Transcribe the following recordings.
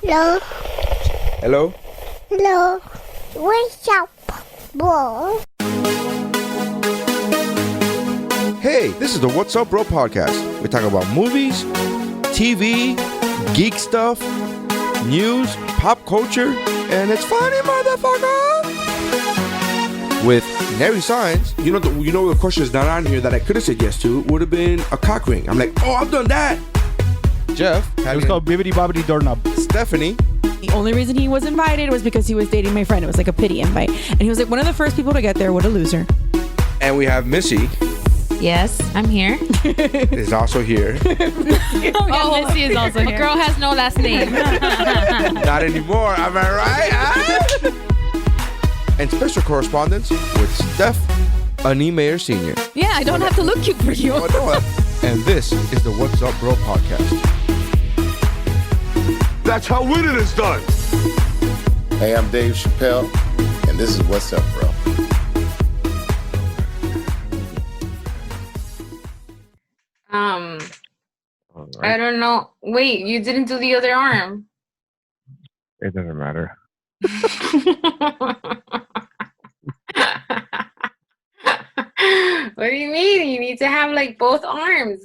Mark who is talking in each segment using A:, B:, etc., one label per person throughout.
A: Hello.
B: Hello?
A: Hello. What's up, bro?
B: Hey, this is the What's Up Bro podcast. We talk about movies, TV, geek stuff, news, pop culture, and it's funny, motherfucker! With Nary Signs, you know the question is not on here that I could have said yes to would have been a cock ring. I'm like, oh, I've done that. Jeff,
C: It was called Bibbidi Bobbidi Doorknob.
B: Stephanie.
D: The only reason he was invited was because he was dating my friend. It was like a pity invite. And he was like one of the first people to get there. What a loser.
B: And we have Missy
E: Yes, I'm here.
B: is also here.
E: Missy is also here. A girl has no last name.
B: Not anymore, am I right? Huh? And special correspondence with Steph Mayer Sr.
D: Yeah, I don't have to look cute for you.
B: Oh, no. And this is the What's Up Bro podcast.
F: That's how winning is done.
G: Hey, I'm Dave Chappelle, and this is What's Up, Bro.
E: I don't know. Wait, you didn't do the other arm.
F: It doesn't matter.
E: What do you mean? You need to have like both arms.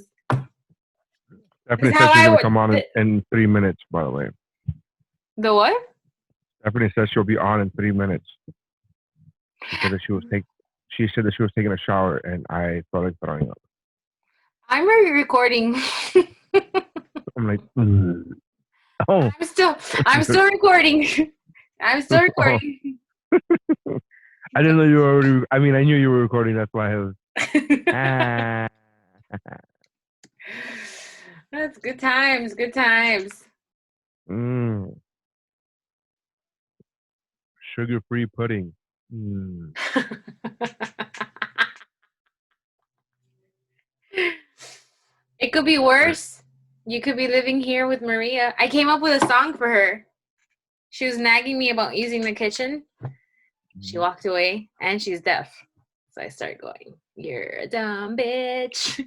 F: Stephanie
E: It's
F: says
E: how
F: she's
E: I
F: going
E: would-
F: to come on in 3 minutes, by the way.
E: The what?
F: Stephanie says she'll be on in 3 minutes. She said that she said that she was taking a shower, and I felt like throwing up.
E: I'm already recording.
F: I'm like, oh.
E: I'm still recording. I'm still recording.
F: I didn't know you were already, I mean, I knew you were recording. That's why I was, ah.
E: That's good times. Good times.
F: Sugar-free pudding.
E: It could be worse. You could be living here with Maria. I came up with a song for her. She was nagging me about using the kitchen. She walked away, and she's deaf. So I started going, "You're a dumb bitch,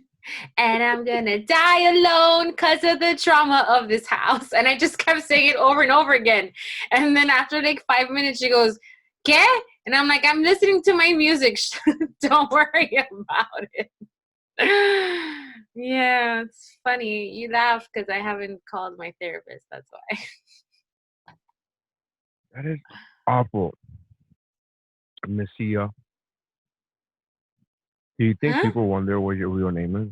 E: and I'm gonna die alone because of the trauma of this house." And I just kept saying it over and over again. And then after like 5 minutes, she goes, "¿Qué?" And I'm like, "I'm listening to my music. Don't worry about it." Yeah, it's funny. You laugh because I haven't called my therapist. That's why.
F: That is awful. Messia. Do you think
E: Huh?
F: people wonder what your real name is?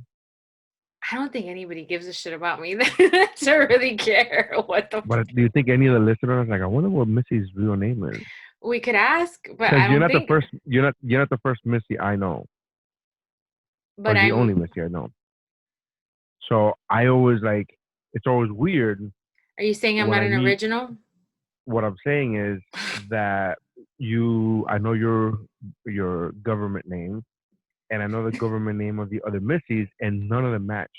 E: I don't think anybody gives a shit about me to really care what the
F: But do you think any of the listeners like, I wonder what Missy's real name is?
E: we could ask, but
F: Because
E: I don't think.
F: you're not the first Missy I know,
E: But
F: or the
E: I'm.
F: only Missy I know. So I always it's always weird.
E: Are you saying I'm
F: when
E: not
F: I
E: an
F: meet-
E: original?
F: What I'm saying is that I know your government name, and I know the government name of the other Missies, and none of them match.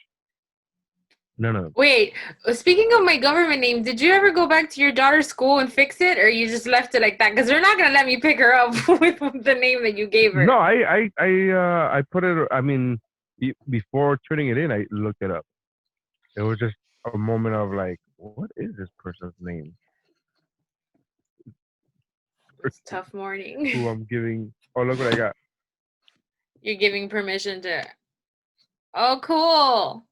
F: None of them.
E: Wait, speaking of my government name, did you ever go back to your daughter's school and fix it, or you just left it like that? Because they're not gonna let me pick her up with the name that you gave her.
F: No, I put it. I mean, before turning it in, I looked it up. It was just a moment of like, what is this person's name?
E: It's a tough morning.
F: Who I'm giving? Oh, look what I got.
E: You're giving permission to. Oh, cool.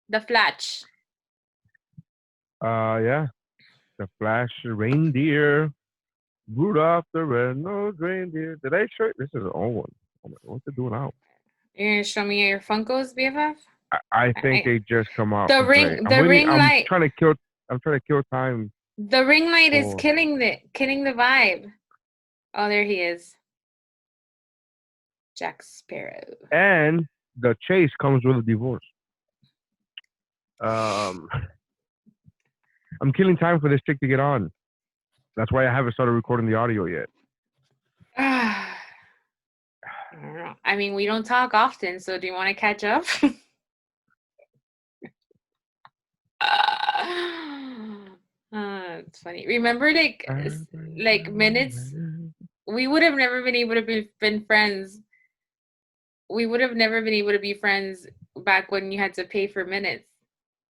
E: The Flash.
F: Yeah, the Flash reindeer, Rudolph the red-nosed reindeer. Did I show it? This is an old one. Oh my, what's it doing out?
E: You're gonna show me your Funkos, BFF?
F: I think they just come out.
E: The
F: from
E: ring-
F: Play.
E: the
F: I'm
E: ring
F: I'm
E: light.
F: trying to kill time.
E: The ring light is
F: Oh.
E: killing the vibe. Oh, there he is. Jack Sparrow.
F: And the chase comes with a divorce. I'm killing time for this chick to get on. That's why I haven't started recording the audio yet.
E: I don't know. I mean, we don't talk often, so do you want to catch up? It's funny. Remember, like minutes. We would have never been able to been friends. We would have never been able to be friends back when you had to pay for minutes.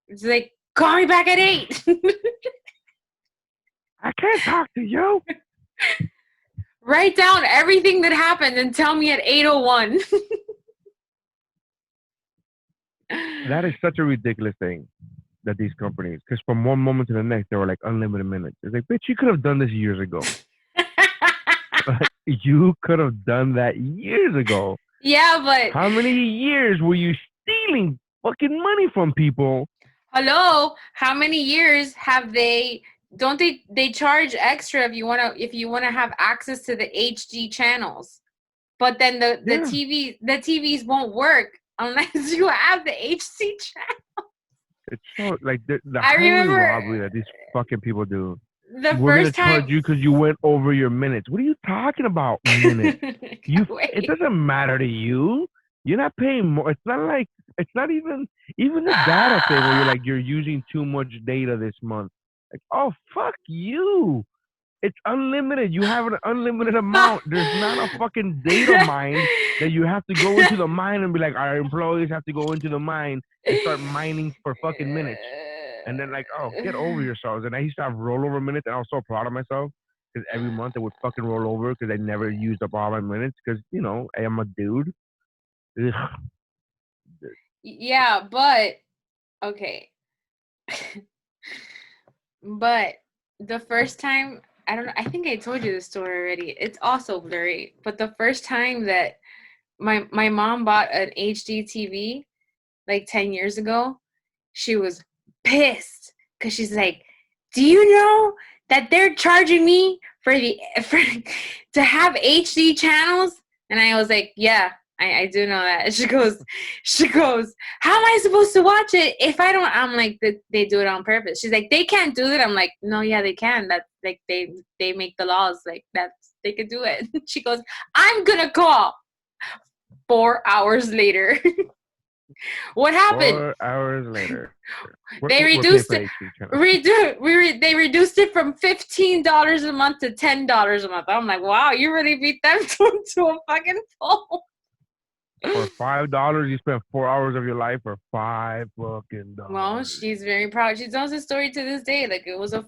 E: It's like, call me back at 8.
F: I can't talk to you.
E: Write down everything that happened and tell me at 8:01.
F: That is such a ridiculous thing that these companies, because from one moment to the next, they were like unlimited minutes. It's like, bitch, you could have done this years ago. You could have done that years ago.
E: Yeah, but
F: How many years were you stealing fucking money from people?
E: hello, how many years have they? Don't they charge extra if you wanna have access to the HD channels? But then the TVs won't work unless you have the HD channel.
F: It's so like the
E: I
F: highway
E: remember
F: robbery that these fucking people do.
E: the
F: We're gonna
E: first
F: charge
E: time
F: you because you went over your minutes. What are you talking about? Minutes? It
E: Wait.
F: doesn't matter to you. You're not paying more. It's not even the data thing where you're using too much data this month. Like, oh fuck you. It's unlimited. You have an unlimited amount. There's not a fucking data mine that you have to go into the mine and be like, our employees have to go into the mine and start mining for fucking minutes. And then like, oh, get over yourselves. And I used to have rollover minutes, and I was so proud of myself because every month I would fucking roll over because I never used up all my minutes because I am a dude. Ugh.
E: Yeah, but okay. But the first time, I don't know, I think I told you this story already. It's also blurry. But the first time that my mom bought an HD TV like 10 years ago, she was pissed because she's like, "Do you know that they're charging me for to have HD channels?" And I was like, "Yeah, I do know that." She goes, "How am I supposed to watch it if I don't?" I'm like, "They do it on purpose." She's like, "They can't do that." I'm like, "No, yeah, they can. That's like they make the laws like that. They could do it." She goes, "I'm gonna call." 4 hours later. What happened?
F: 4 hours later,
E: They
F: we're
E: reduced
F: paying
E: it.
F: for HD channels.
E: They reduced it from $15 a month to $10 a month. I'm like, wow, you really beat them to a fucking pole.
F: For $5, you spent 4 hours of your life for $5 fucking dollars.
E: Well, she's very proud. She tells the story to this day like it was a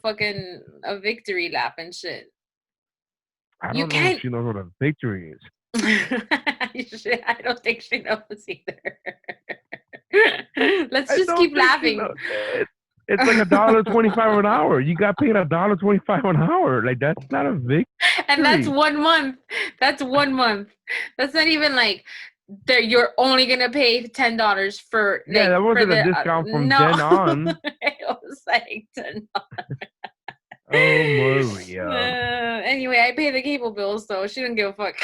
E: victory lap and shit.
F: I
E: You
F: don't know if
E: can't.
F: she knows what a victory is.
E: I don't think she knows either. Let's just keep laughing.
F: It's like $1.25 an hour. You got paid $1.25 an hour. Like that's not a victory.
E: And that's 1 month. That's 1 month. That's not even like you're only gonna pay $10 for. Like,
F: yeah, that wasn't
E: for
F: a discount from then on.
E: It was like $10.
F: Oh, Maria.
E: Anyway, I pay the cable bill, so she didn't give a fuck.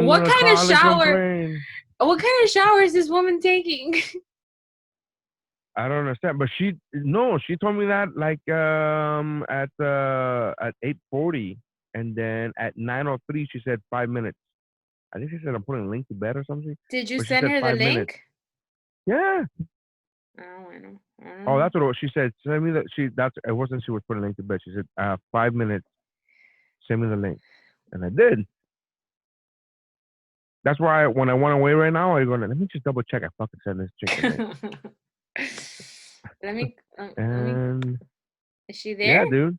E: What kind of shower? What kind of shower is this woman taking?
F: I don't understand, but she told me that like at 8:40, and then at 9:03 she said 5 minutes. I think she said I'm putting a link to bed or something.
E: Did you
F: But she
E: send
F: said
E: her the
F: 5
E: link?
F: minutes. Yeah.
E: Oh, I know.
F: Oh, that's what she said. Send me that. It wasn't she was putting a link to bed. She said 5 minutes. Send me the link, and I did. That's why when I went away right now, I go, let me just double check. I fucking sent this chick a link.
E: Let me. Is she there?
F: Yeah, dude.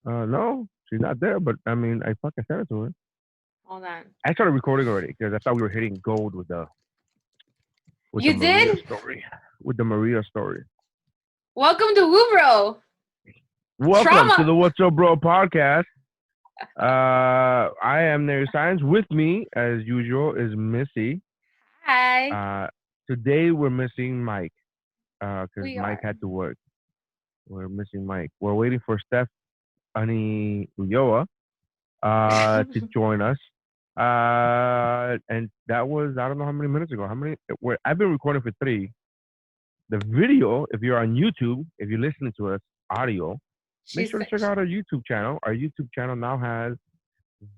F: No, she's not there. But I mean, I fucking sent it to her.
E: Hold on.
F: I started recording already because I thought we were hitting gold with the.
E: You
F: the Maria
E: did?
F: story. With the Maria story.
E: Welcome to Wubro.
F: Welcome
E: Trauma.
F: to the What's Up Bro podcast. I am Nary Science. With me, as usual, is Missy.
E: Hi.
F: Today we're missing Mike because Mike
E: are.
F: had to work. We're missing Mike. We're waiting for Stephanie Ulloa to join us. And that was I don't know how many minutes ago. I've been recording for 3. The video, if you're on YouTube, if you're listening to us audio, make sure to check out our YouTube channel. Our YouTube channel now has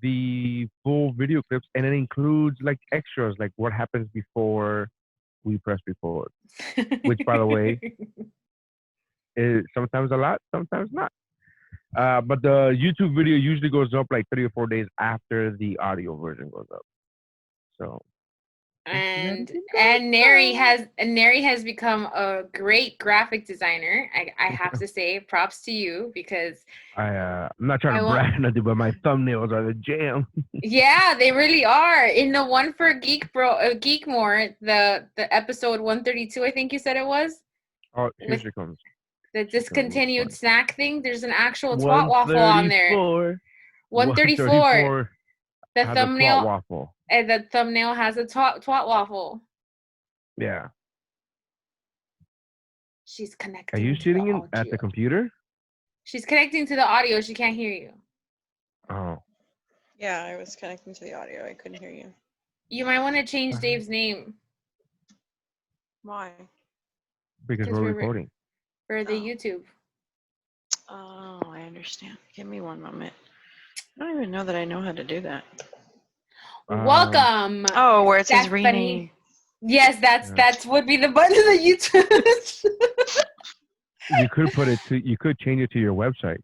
F: the full video clips, and it includes like extras, like what happens before we press record. Which, by the way, is sometimes a lot, sometimes not. But the YouTube video usually goes up like 3 or 4 days after the audio version goes up. So
E: And Neri has become a great graphic designer. I have to say, props to you because
F: I'm not trying
E: I
F: to
E: want.
F: brag nothing, but my thumbnails are the jam.
E: Yeah, they really are. In the one for Geekmore, the episode 132, I think you said it was,
F: Oh, here
E: with
F: she comes.
E: the discontinued snack thing. There's an actual twat waffle on there.
F: 134.
E: 134. The
F: has a twat
E: thumbnail
F: waffle.
E: and the thumbnail has a twat waffle.
F: Yeah.
E: She's
F: Are
E: connecting
F: you
E: to
F: sitting
E: the
F: at the
E: audio.
F: computer?
E: She's connecting to the audio. She can't hear you.
F: Oh.
H: Yeah, I was connecting to the audio. I couldn't hear you.
E: You might want to change Dave's name.
H: Why?
F: Because we're recording.
E: For the YouTube.
H: Oh, I understand. Give me one moment. I don't even know that I know how to do that.
E: Welcome.
H: Oh, where it says
E: Stephanie.
H: rename.
E: Yes, that's would be the button of the YouTube.
F: You could change it to your website.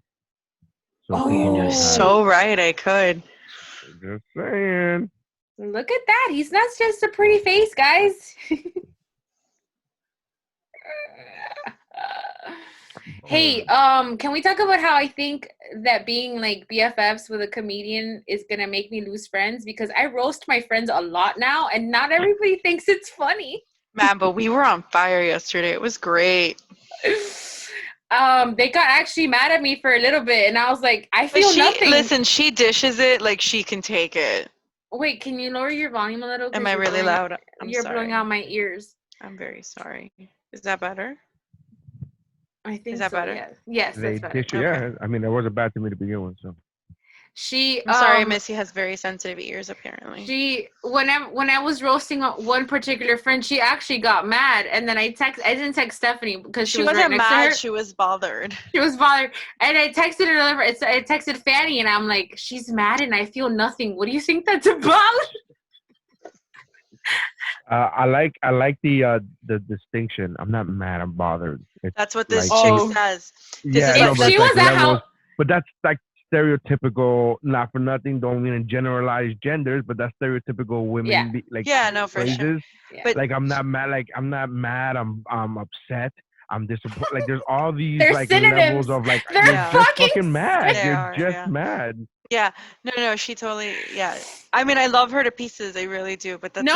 F: So
H: Oh,
F: people
H: you're
F: have-
H: so right. I could.
F: Just saying.
E: Look at that. He's not just a pretty face, guys. Hey, can we talk about how I think that being like BFFs with a comedian is gonna make me lose friends? Because I roast my friends a lot now, and not everybody thinks it's funny.
H: Man, but we were on fire yesterday. It was great.
E: They got actually mad at me for a little bit, and I was like, I feel nothing.
H: Listen, she dishes it like she can take it.
E: Wait, can you lower your volume a little?
H: Am I really loud?
E: You're blowing out my ears.
H: I'm very sorry. Is that better?
E: I think
H: Is that
E: so,
H: better?
E: yeah. Yes, that's better.
F: Yeah, I mean, it wasn't bad to me to begin with, so.
E: I'm
H: sorry, Missy has very sensitive ears, apparently.
E: When I was roasting one particular friend, she actually got mad, and then I didn't text Stephanie because she was right
H: wasn't
E: next to
H: mad.
E: her.
H: She was bothered.
E: She was bothered, and I texted her. I texted Fanny, and I'm like, she's mad, and I feel nothing. What do you think that's about?
F: I like the distinction. I'm not mad. I'm bothered.
H: That's what this
F: like,
H: chick says.
F: But that's like stereotypical. Not for nothing. Don't mean to generalize genders, but that's stereotypical women.
H: For
F: phrases.
H: sure.
E: Yeah.
H: But
F: Like I'm not mad. Like I'm not mad. I'm upset. I'm disappointed. Like there's all these
E: They're
F: like
E: synonyms.
F: levels of like
E: They're
F: you're just fucking mad.
H: They
F: You're
H: are,
F: just mad.
H: Yeah, no, she totally. Yeah, I mean, I love her to pieces. I really do. But that's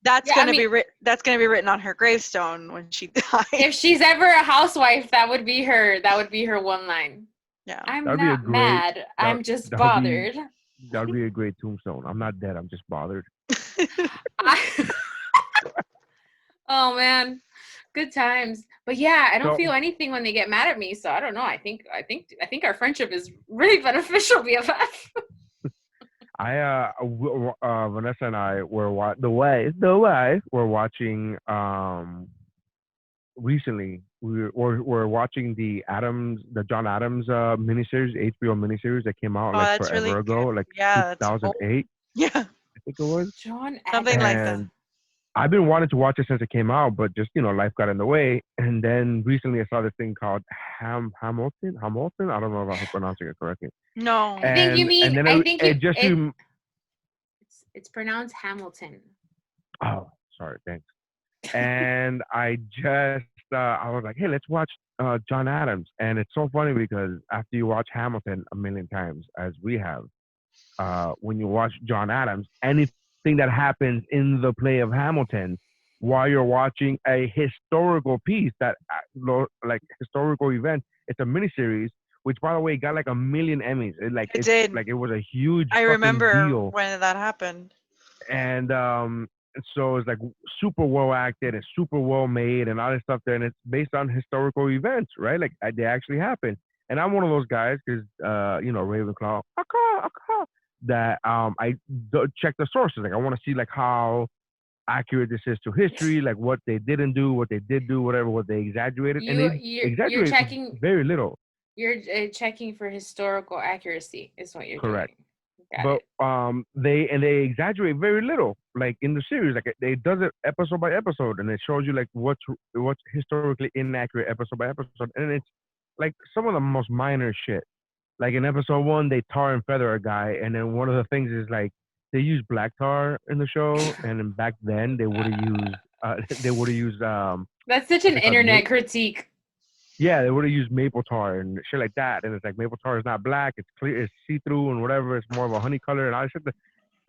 H: that's gonna be written on her gravestone when she dies.
E: If she's ever a housewife, that would be her. That would be her one line.
H: Yeah,
E: I'm not mad. I'm just bothered.
F: That would be a great tombstone. I'm not dead. I'm just bothered.
E: Oh man, good times. But yeah, I don't feel anything when they get mad at me. So I don't know. I think our friendship is really beneficial, BFF.
F: Vanessa and I were we're watching recently. We're watching the John Adams miniseries, HBO miniseries that came out like forever
H: really
F: ago,
H: good.
F: like
H: Yeah,
F: 2008.
H: Yeah,
F: I think it was.
E: John Adams.
H: Something like that.
F: I've been wanting to watch it since it came out, but just life got in the way. And then recently I saw this thing called Hamilton. I don't know if I'm pronouncing it correctly.
H: No,
E: I think you mean.
F: And then
E: I think
F: it's
E: pronounced Hamilton.
F: Oh, sorry, thanks. And I just I was like, hey, let's watch John Adams. And it's so funny because after you watch Hamilton a million times, as we have, when you watch John Adams, anything that happens in the play of Hamilton while you're watching a historical piece, that like historical event, it's a miniseries, which by the way got like 1 million Emmys. It did. Like it was a huge
H: I remember
F: deal.
H: when that happened.
F: And so it's like super well acted and super well made and all this stuff there, and it's based on historical events, right? Like they actually happened. And I'm one of those guys because Ravenclaw, that I check the sources. Like I want to see like how accurate this is to history, like what they didn't do, what they did do, whatever, what they exaggerated, and they exaggerated
E: checking
F: very little.
E: You're checking for historical accuracy, is what you're
F: correct.
E: Doing.
F: But they exaggerate very little, like in the series. Like it does it episode by episode, and it shows you like what's historically inaccurate episode by episode, and it's like some of the most minor shit. Like in episode 1, they tar and feather a guy, and then one of the things is like they use black tar in the show, and then back then they would have used
E: That's such an internet critique.
F: Yeah, they would have used maple tar and shit like that. And it's like maple tar is not black; it's clear, it's see-through and whatever. It's more of a honey color and all shit.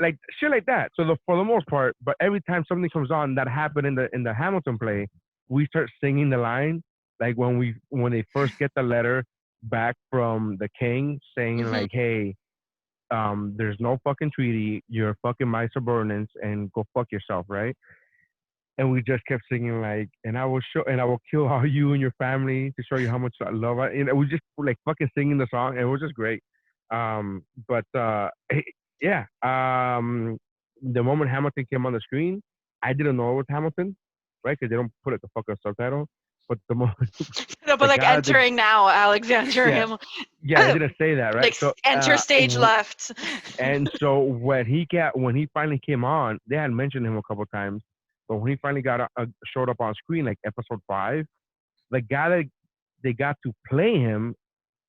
F: Like shit like that. So for the most part, but every time something comes on that happened in the Hamilton play, we start singing the line. Like when they first get the letter back from the king saying like, hey, there's no fucking treaty. You're fucking my subordinates and go fuck yourself, right? And we just kept singing like, and I will kill all you and your family to show you how much I love it. And we just like fucking singing the song, and it was just great. Yeah. The moment Hamilton came on the screen, I didn't know it was Hamilton, right? Because they don't put it the fucking subtitle. But the moment,
H: no, but like entering now, Alexander Hamilton.
F: Yeah, I didn't say that, right?
H: Like so, enter stage left.
F: And so when he finally came on, they had mentioned him a couple of times. But when he finally showed up on screen, like episode 5, the guy that they got to play him,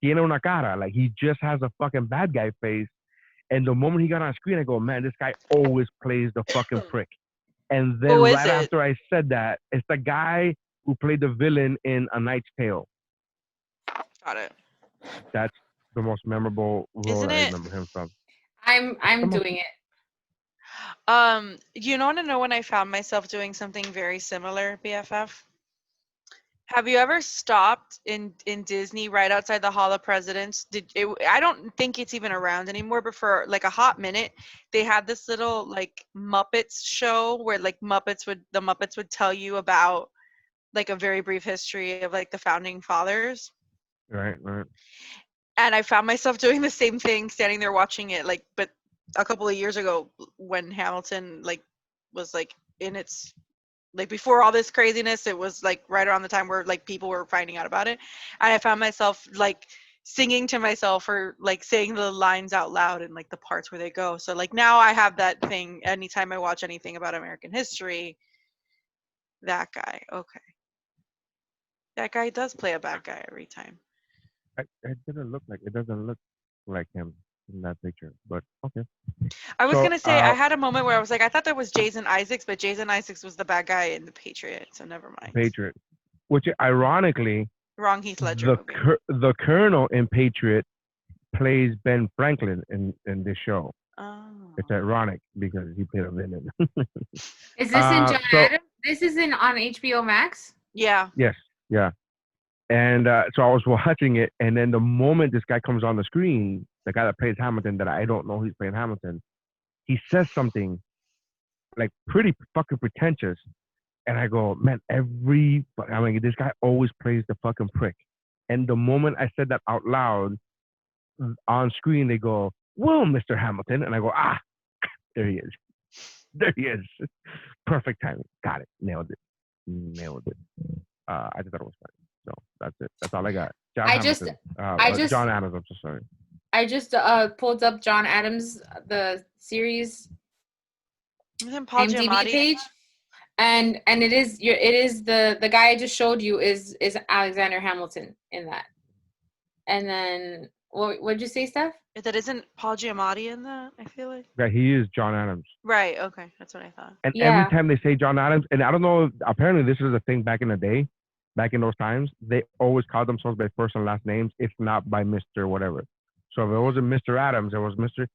F: tiene una cara, like he just has a fucking bad guy face. And the moment he got on screen, I go, man, this guy always plays the fucking prick. And then after I said that, it's the guy who played the villain in A Knight's Tale.
H: Got it.
F: That's the most memorable role I remember him from.
E: I'm doing it.
H: You want to know when I found myself doing something very similar, BFF? Have you ever stopped in Disney right outside the Hall of Presidents? I don't think it's even around anymore, but for like a hot minute, they had this little like Muppets show where like the Muppets would tell you about like a very brief history of like the founding fathers.
F: Right.
H: And I found myself doing the same thing, standing there watching it, like, but a couple of years ago when Hamilton like was like in its like before all this craziness, it was like right around the time where like people were finding out about it, and I found myself like singing to myself or like saying the lines out loud and like the parts where they go. So like now I have that thing anytime I watch anything about American history. That guy, okay, that guy does play a bad guy every time.
F: It doesn't look like him in that picture, but okay.
H: I was gonna say I had a moment where I was like, I thought that was Jason Isaacs, but Jason Isaacs was the bad guy in The Patriot, so never mind.
F: Patriot, which ironically,
H: wrong Heath Ledger.
F: The Colonel in Patriot plays Ben Franklin in this show.
H: Oh.
F: It's ironic because he played a villain.
E: Is this in John Adams? This isn't on HBO Max?
H: Yeah.
F: Yes. Yeah. And so I was watching it, and then the moment this guy comes on the screen, the guy that plays Hamilton, that I don't know he's playing Hamilton, he says something like pretty fucking pretentious, and I go, man, this guy always plays the fucking prick. And the moment I said that out loud on screen, they go, well, Mr. Hamilton, and I go, there he is, perfect timing, got it, nailed it. I just thought it was funny. So that's it. That's all I got. John Adams. I'm so sorry.
E: I just pulled up John Adams, the series IMDb page, and it is the guy I just showed you is Alexander Hamilton in that. And then what'd you say, Steph?
H: That isn't Paul Giamatti in that. I feel like.
F: Yeah, he is John Adams.
H: Right. Okay, that's what I thought.
F: And every time they say John Adams, and I don't know, apparently this was a thing back in the day. Back in those times, they always called themselves by first and last names, if not by Mr. whatever. So if it wasn't Mr. Adams, it was Mr.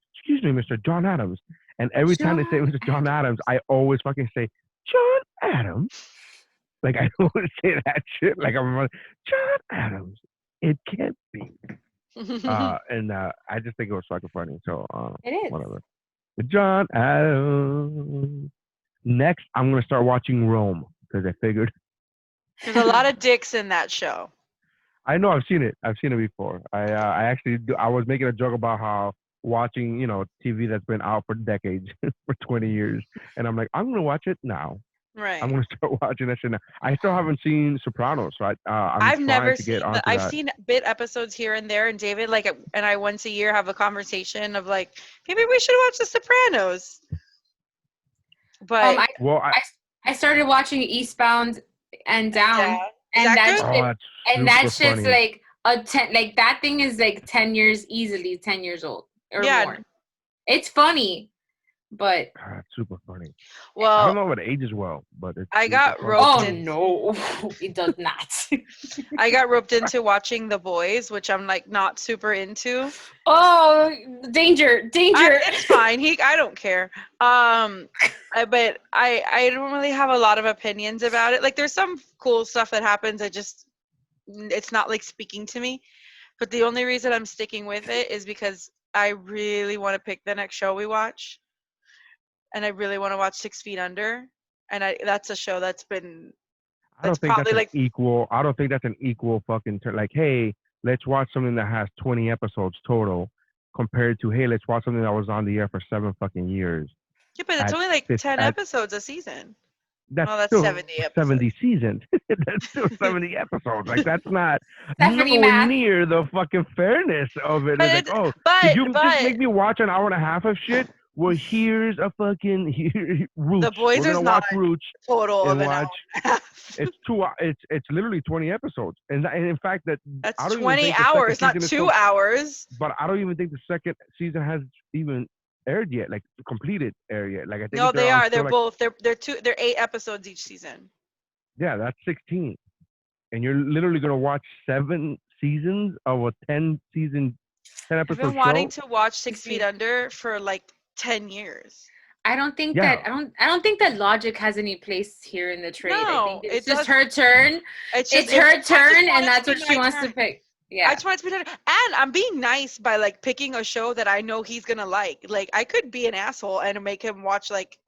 F: John Adams. And every time they say Mr. John Adams, I always fucking say, John Adams? Like, I don't say that shit. Like, I'm like, John Adams. It can't be. And I just think it was fucking funny. So,
E: it is.
F: Whatever. John Adams. Next, I'm going to start watching Rome, because I figured.
H: There's a lot of dicks in that show.
F: I know, I've seen it before. I actually I was making a joke about how watching, TV that's been out for decades, for 20 years, and I'm like, I'm gonna watch it now.
H: Right.
F: I'm gonna start watching that shit now. I still haven't seen Sopranos, so I've
H: never seen. I've seen bit episodes here and there, and David and I once a year have a conversation of like, maybe we should watch The Sopranos. But
E: I started watching Eastbound and Down, and that's just like a 10. Like that thing is like 10 years easily, 10 years old or more. It's funny, But
F: It's super funny. I
H: Well,
F: don't know if it ages well, but it's
H: I
F: super
H: got
F: fucking
H: roped
E: oh
F: funny.
H: in.
E: no, it does not.
H: I got roped into watching The Boys, which I'm like not super into.
E: Oh, danger, danger.
H: It's fine. I don't care. But I don't really have a lot of opinions about it. Like, there's some cool stuff that happens. It's not like speaking to me. But the only reason I'm sticking with it is because I really want to pick the next show we watch, and I really want to watch 6 Feet Under, and that's a show that's
F: I don't think that's
H: probably
F: an
H: like
F: equal. I don't think that's an equal fucking like, hey, let's watch something that has 20 episodes total, compared to, hey, let's watch something that was on the air for 7 fucking years.
H: yeah, but it's
F: At
H: only like 10
F: at
H: episodes a season.
F: that's
H: Well, that's
F: still
H: 70 episodes.
F: 70 seasons. That's still 70 episodes. Like, that's not
E: Stephanie
F: nowhere
E: math.
F: near the fucking fairness of it.
H: But
F: It's like,
H: it-
F: oh,
H: but-
F: did you
H: but-
F: just make me watch an hour and a half of shit? Well, here's a fucking Roots.
H: The Boys
F: We're
H: is
F: gonna watch
H: not
F: Roots
H: Total of
F: and
H: an hour
F: watch.
H: and a half.
F: It's literally 20 episodes, and in fact that
H: That's
F: I don't even
H: 20
F: think the second
H: hours, not
F: season is
H: 2 hours.
F: But I don't even think the second season has even aired yet, like completed air yet. Like, I think
H: No, they
F: on
H: are. They're
F: still, like,
H: both. They're 8 episodes each season.
F: yeah, that's 16, and you're literally gonna watch 7 seasons of a 10
H: I've
F: episode
H: been wanting
F: show.
H: to watch 6 Feet Under for like 10 years.
E: I don't think
F: Yeah.
E: that I don't think that logic has any place here in the trade. I
H: No,
E: think it's
H: it
E: just
H: does-
E: her turn.
H: It's
E: It's
H: just
E: her
H: I just
E: turn,
H: want it
E: and
H: to
E: that's
H: be
E: what she
H: my
E: wants to
H: turn.
E: pick.
H: I
E: Yeah.
H: just want it to be done. And I'm being nice by like picking a show that I know he's gonna like. Like, I could be an asshole and make him watch like,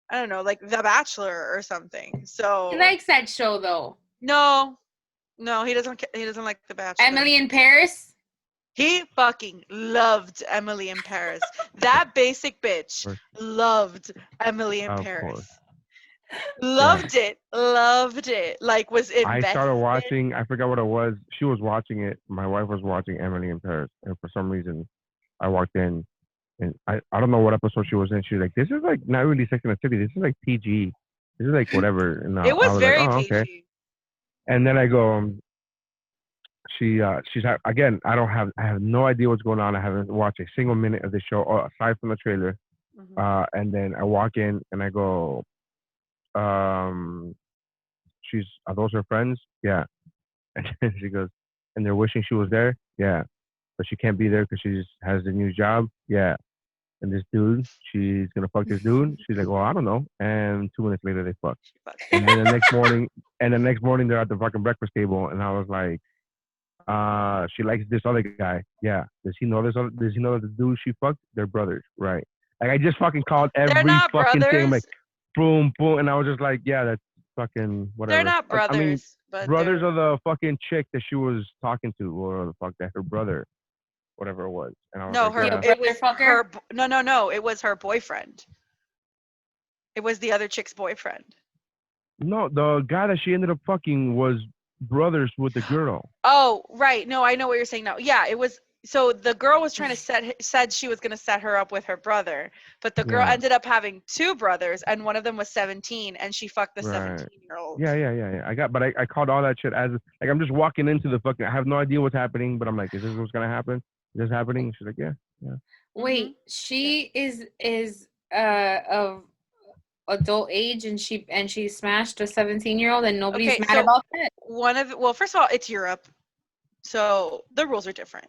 H: I don't know, like The Bachelor or something. So
E: He likes that show though.
H: no, he doesn't. He doesn't like The Bachelor.
E: Emily in Paris.
H: He fucking loved Emily in Paris. That basic bitch
F: Course.
H: loved Emily in
F: Of
H: Paris.
F: course.
H: Loved it. Like, was invested.
F: I started watching. I forgot what it was. She was watching it. My wife was watching Emily in Paris, and for some reason, I walked in, and I don't know what episode she was in. She was like, "This is like not really Sex and the City. This is like PG. This is like whatever." And
H: It was
F: I
H: very
F: like, oh,
H: PG.
F: okay. And then I go, she's again. I have no idea what's going on. I haven't watched a single minute of the show aside from the trailer.
H: Mhm.
F: And then I walk in and I go, are those her friends? Yeah. And then she goes, and they're wishing she was there? Yeah. But she can't be there because she just has a new job? Yeah. And this dude, she's gonna fuck this dude? She's like, well, I don't know. And 2 minutes later they fuck. And then the next morning they're at the fucking breakfast table, and I was like, she likes this other guy. Yeah. Does he know that the dude she fucked? They're brothers, right? Like, I just fucking called every
H: They're not
F: fucking
H: brothers.
F: thing. I'm like, boom, boom, and I was just like, yeah, that's fucking whatever.
H: They're not brothers.
F: I mean,
H: but
F: brothers
H: they're-
F: are the fucking chick that she was talking to, or the fuck that her brother, whatever it was. And I was
H: No,
F: like,
H: her.
F: yeah.
H: It was
E: Brother
H: her. No. It was her boyfriend. It was the other chick's boyfriend.
F: No, the guy that she ended up fucking was brothers with the girl.
H: Oh, right. No, I know what you're saying now. Yeah, it was. So the girl was trying to said she was going to set her up with her brother, but the girl
F: Yeah.
H: ended up having 2 brothers, and one of them was 17, and she fucked the
F: Right.
H: 17-year-old.
F: Yeah. I called all that shit as like, I'm just walking into the fucking. I have no idea what's happening, but I'm like, is this what's gonna happen? Is this happening? She's like, yeah.
E: Wait, she is of adult age, and she smashed a 17-year-old, and nobody's
H: Okay,
E: mad
H: so
E: about that.
H: Well, first of all, it's Europe, so the rules are different.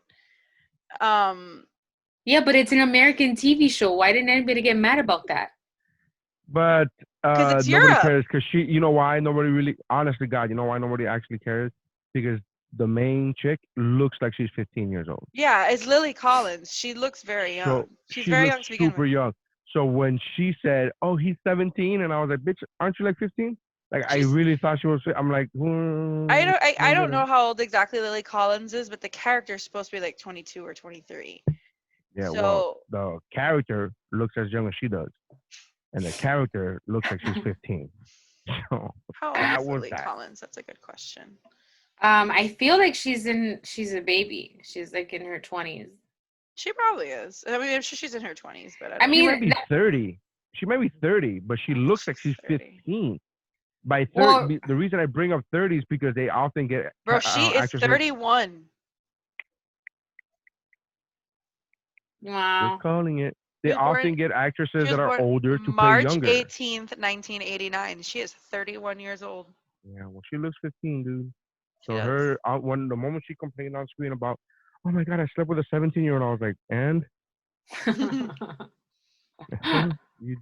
E: Yeah, but it's an American TV show. Why didn't anybody get mad about that?
F: But
H: 'Cause it's
F: nobody
H: Europe.
F: cares because she. You know why nobody really? Honestly, God, you know why nobody actually cares? Because the main chick looks like she's 15 years old.
H: Yeah, it's Lily Collins. She looks very young.
F: So
H: She's
F: she
H: very
F: looks
H: young to begin
F: super
H: with.
F: young. So when she said, "Oh, he's 17," and I was like, "Bitch, aren't you like 15?" Like, I really thought she was. I'm like,
H: I don't know how old exactly Lily Collins is, but the character is supposed to be like 22 or 23.
F: Yeah,
H: So-
F: well, the character looks as young as she does, and the character looks like she's 15. So
H: How
F: that
H: old is
F: was
H: Lily
F: that.
H: Collins? That's a good question.
E: I feel like she's a baby. She's like in her 20s.
H: She probably is. I mean, I'm sure she's in her 20s, but I
E: I
H: don't
F: She
E: mean,
F: might be 30. She might be 30, but she looks like she's
H: 30.
F: 15. By 30,
E: Well-
F: the reason I bring up 30 is because they often get
H: Bro, she is
F: actresses-
H: 31.
E: wow.
F: Just calling it. They
H: was born-
F: often get actresses
H: She
F: that
H: was
F: are
H: born
F: older to play
H: March
F: younger.
H: 18th, 1989. She is 31 years old.
F: Yeah, well, she looks 15, dude.
H: She
F: So
H: does.
F: her, when the moment she complained on screen about, oh my god, I slept with a 17-year-old, I was like, and you,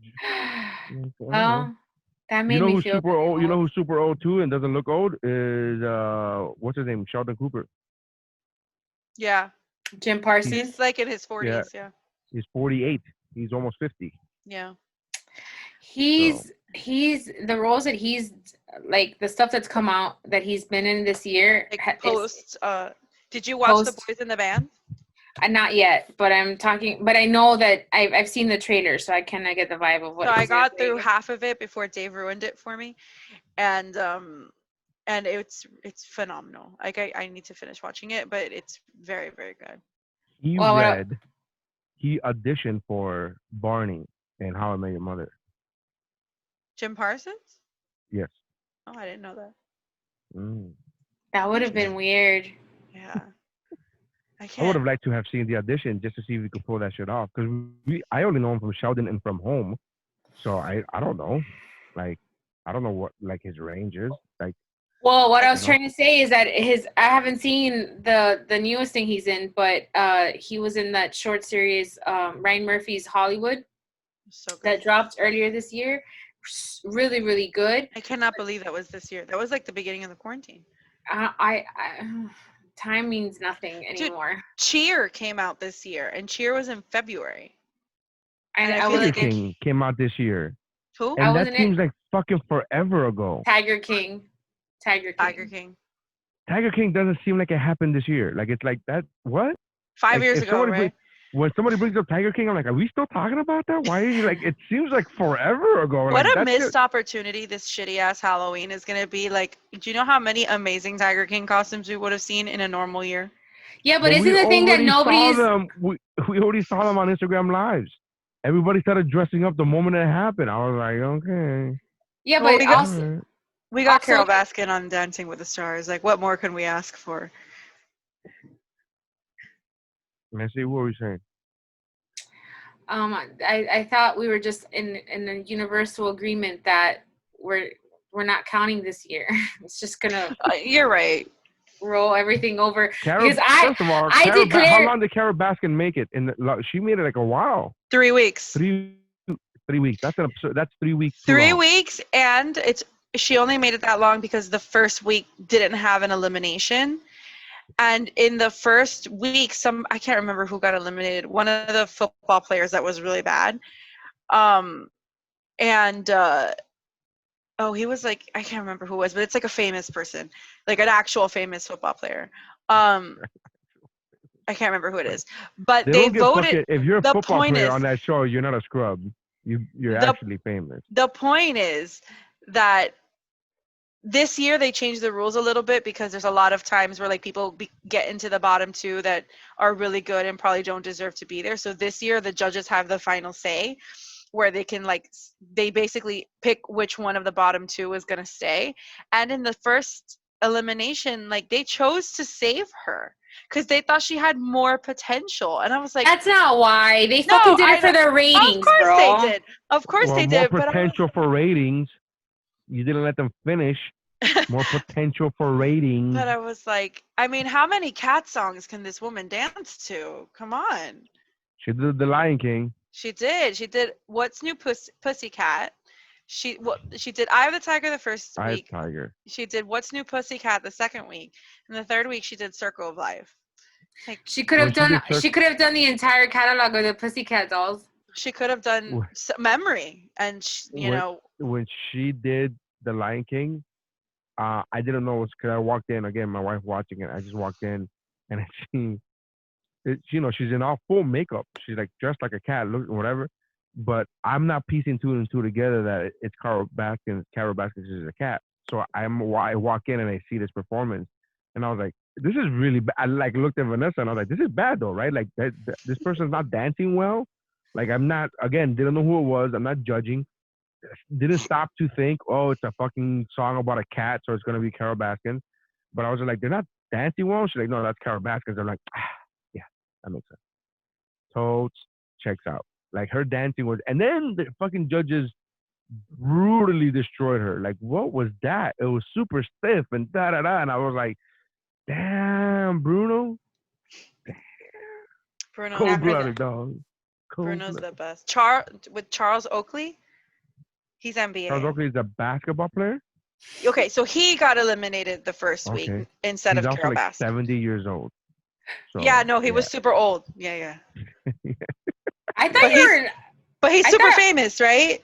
E: Well, that
F: you
E: made
F: know
E: me
F: who's
E: feel
F: super
E: really
F: old? You know
E: old.
F: who's super old too and doesn't look old is what's his name? Sheldon Cooper.
H: Yeah.
E: Jim
H: He's
E: Parsons.
H: like in his 40s. Yeah.
F: He's 48. He's almost 50.
H: Yeah.
E: He's the roles that he's like the stuff that's come out that he's been in this year
H: Like
E: is
H: post. Did you watch The
E: post.
H: Boys in the Band?
E: Not yet, but I'm talking. But I know that I've seen the trailer, so I kind of get the vibe of what.
H: So I
E: he's gonna
H: got through
E: be.
H: half of it before Dave ruined it for me, and it's phenomenal. Like I need to finish watching it, but it's very very good.
F: He
E: Well,
F: he auditioned for Barney in How I Met Your Mother.
H: Jim Parsons?
F: Yes.
H: Oh, I didn't know that.
F: Mm.
E: that would have been weird.
H: Yeah. I
F: I would
H: can't.
F: have liked to have seen the audition just to see if we could pull that shit off. Because I only know him from Sheldon and from Home, so I don't know, like I don't know what like his range is. Like,
E: Well, what I was
F: know?
E: trying to say is that I haven't seen the newest thing he's in, but he was in that short series Ryan Murphy's Hollywood
H: So good.
E: that dropped earlier this year. Really, really good.
H: I cannot believe that was this year. That was like the beginning of the quarantine.
E: I time means nothing anymore.
H: Cheer came out this year, and Cheer was in February.
E: And
H: I
E: I
H: feel
E: was
F: Tiger
H: like
E: like,
F: King came out this year,
H: Who?
E: I
F: and that
E: wasn't
F: seems
E: in
F: like fucking forever ago.
E: Tiger King.
H: Tiger King.
F: Tiger King doesn't seem like it happened this year. Like it's like that. What?
H: 5
F: Like,
H: years
F: if
H: ago,
F: somebody
H: right?
F: when somebody brings up Tiger King, I'm like, are we still talking about that? Why are you like? It seems like forever ago.
H: What
F: Like,
H: a
F: that's
H: missed opportunity this shitty ass Halloween is going to be. Like, do you know how many amazing Tiger King costumes we would have seen in a normal year?
E: Yeah, but isn't
F: we
E: the thing that
F: already saw
E: nobody's
F: them. We already saw them on Instagram lives. Everybody started dressing up the moment it happened. I was like, okay.
E: yeah,
H: Well,
E: but
H: we got-
E: also
F: Alright.
H: We got
E: Also-
H: Carol Baskin on Dancing with the Stars. Like, what more can we ask for?
F: Let's see, what were we saying?
E: I thought we were just in a universal agreement that we're not counting this year. It's just gonna
H: You're right.
E: roll everything over
F: Carol,
E: because I
F: first of all,
E: I
F: Carol
E: declare
F: how long did Carol Baskin make it? She made it like a while.
H: 3 weeks.
F: 3 weeks. That's an absurd. That's 3 weeks. too
H: 3
F: long.
H: weeks, and she only made it that long because the first week didn't have an elimination. And in the first week, I can't remember who got eliminated. One of the football players that was really bad. He was like, I can't remember who it was, but it's like a famous person, like an actual famous football player. I can't remember who it is, but they
F: don't give
H: voted.
F: if you're a
H: the
F: football
H: point
F: player
H: is-
F: on that show, you're not a scrub. You're actually famous.
H: The point is that this year they changed the rules a little bit because there's a lot of times where like people get into the bottom two that are really good and probably don't deserve to be there. So this year the judges have the final say, where they can they basically pick which one of the bottom two is going to stay. And in the first elimination, like they chose to save her because they thought she had more potential. And I was like,
E: that's not why they
H: No,
E: fucking did
H: I
E: it for their ratings,
H: of course
E: bro.
H: they did. Of course
F: Well,
H: they
F: more
H: did. But
F: potential for ratings. You didn't let them finish. More potential for ratings.
H: But I was like, I mean, how many cat songs can this woman dance to? Come on.
F: She did The Lion King.
H: She did. She did What's New Pussycat. She did Eye of the Tiger the first
F: I
H: week.
F: Tiger.
H: She did What's New Pussycat the second week. And the third week she did Circle of Life. Like
E: She could have
F: When she
E: done.
F: did
E: She could have done the entire catalog of the Pussycat Dolls.
H: she could have done Memory, and
F: when she did The Lion King, I didn't know it was because I walked in again. My wife watching it. I just walked in and I seen it, she's in all full makeup. She's like dressed like a cat, look whatever. But I'm not piecing two and two together that it's Carol Baskin. Carol Baskin is a cat. So I walk in and I see this performance, and I was like, "This is really bad." I looked at Vanessa and I was like, "This is bad though, right? Like this person's not dancing well." Like I'm not didn't know who it was. I'm not judging. Didn't stop to think, oh, it's a fucking song about a cat, so it's gonna be Carol Baskin. But I was like, they're not dancing well. She's like, no, that's Carol Baskin. I'm like, yeah, that makes sense. Totes checks out. Like her dancing was, and then the fucking judges brutally destroyed her. Like, what was that? It was super stiff and da da da. And I was like, damn, Bruno,
H: Bruno,
F: cold blooded dog.
H: Bruno's
F: Cold-blooded.
H: the best. With Charles Oakley, he's NBA.
F: Charles Oakley is a basketball player.
H: Okay, so he got eliminated the first week
F: Okay.
H: instead
F: He's
H: of
F: also
H: Carol
F: like
H: Baskin.
F: 70 years old. So,
H: Yeah, no, he was super old. Yeah.
E: I thought
H: But
E: you were.
H: But he's
E: I
H: super
E: thought-
H: famous, right?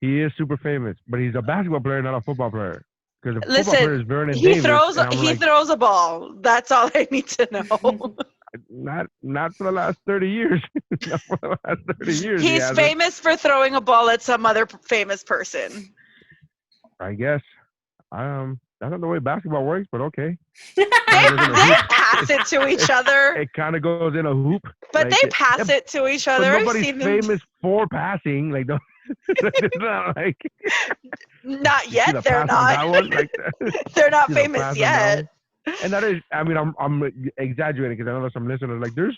F: He is super famous, but he's a basketball player, not a football player. Because a football
H: Listen,
F: player is Vernon
H: he
F: Davis.
H: throws
F: and I'm
H: he
F: like,
H: throws a ball. That's all I need to know.
F: not for the last 30 years. Not for the last 30 years.
H: He's famous for throwing a ball at some other famous person.
F: I guess. That's not the way basketball works, but okay.
H: They pass it to each other.
F: It kind of goes in a hoop.
H: But
F: like
H: they pass it to each
F: But
H: other. I've
F: nobody's
H: seen them.
F: famous for passing. Like, it's not like.
H: Not
F: You see
H: yet.
F: the
H: They're
F: pass on that
H: not.
F: one? Like,
H: They're not
F: you know,
H: famous
F: pass on that
H: yet.
F: one? And that is, I mean, I'm exaggerating because I know there's some listeners like, there's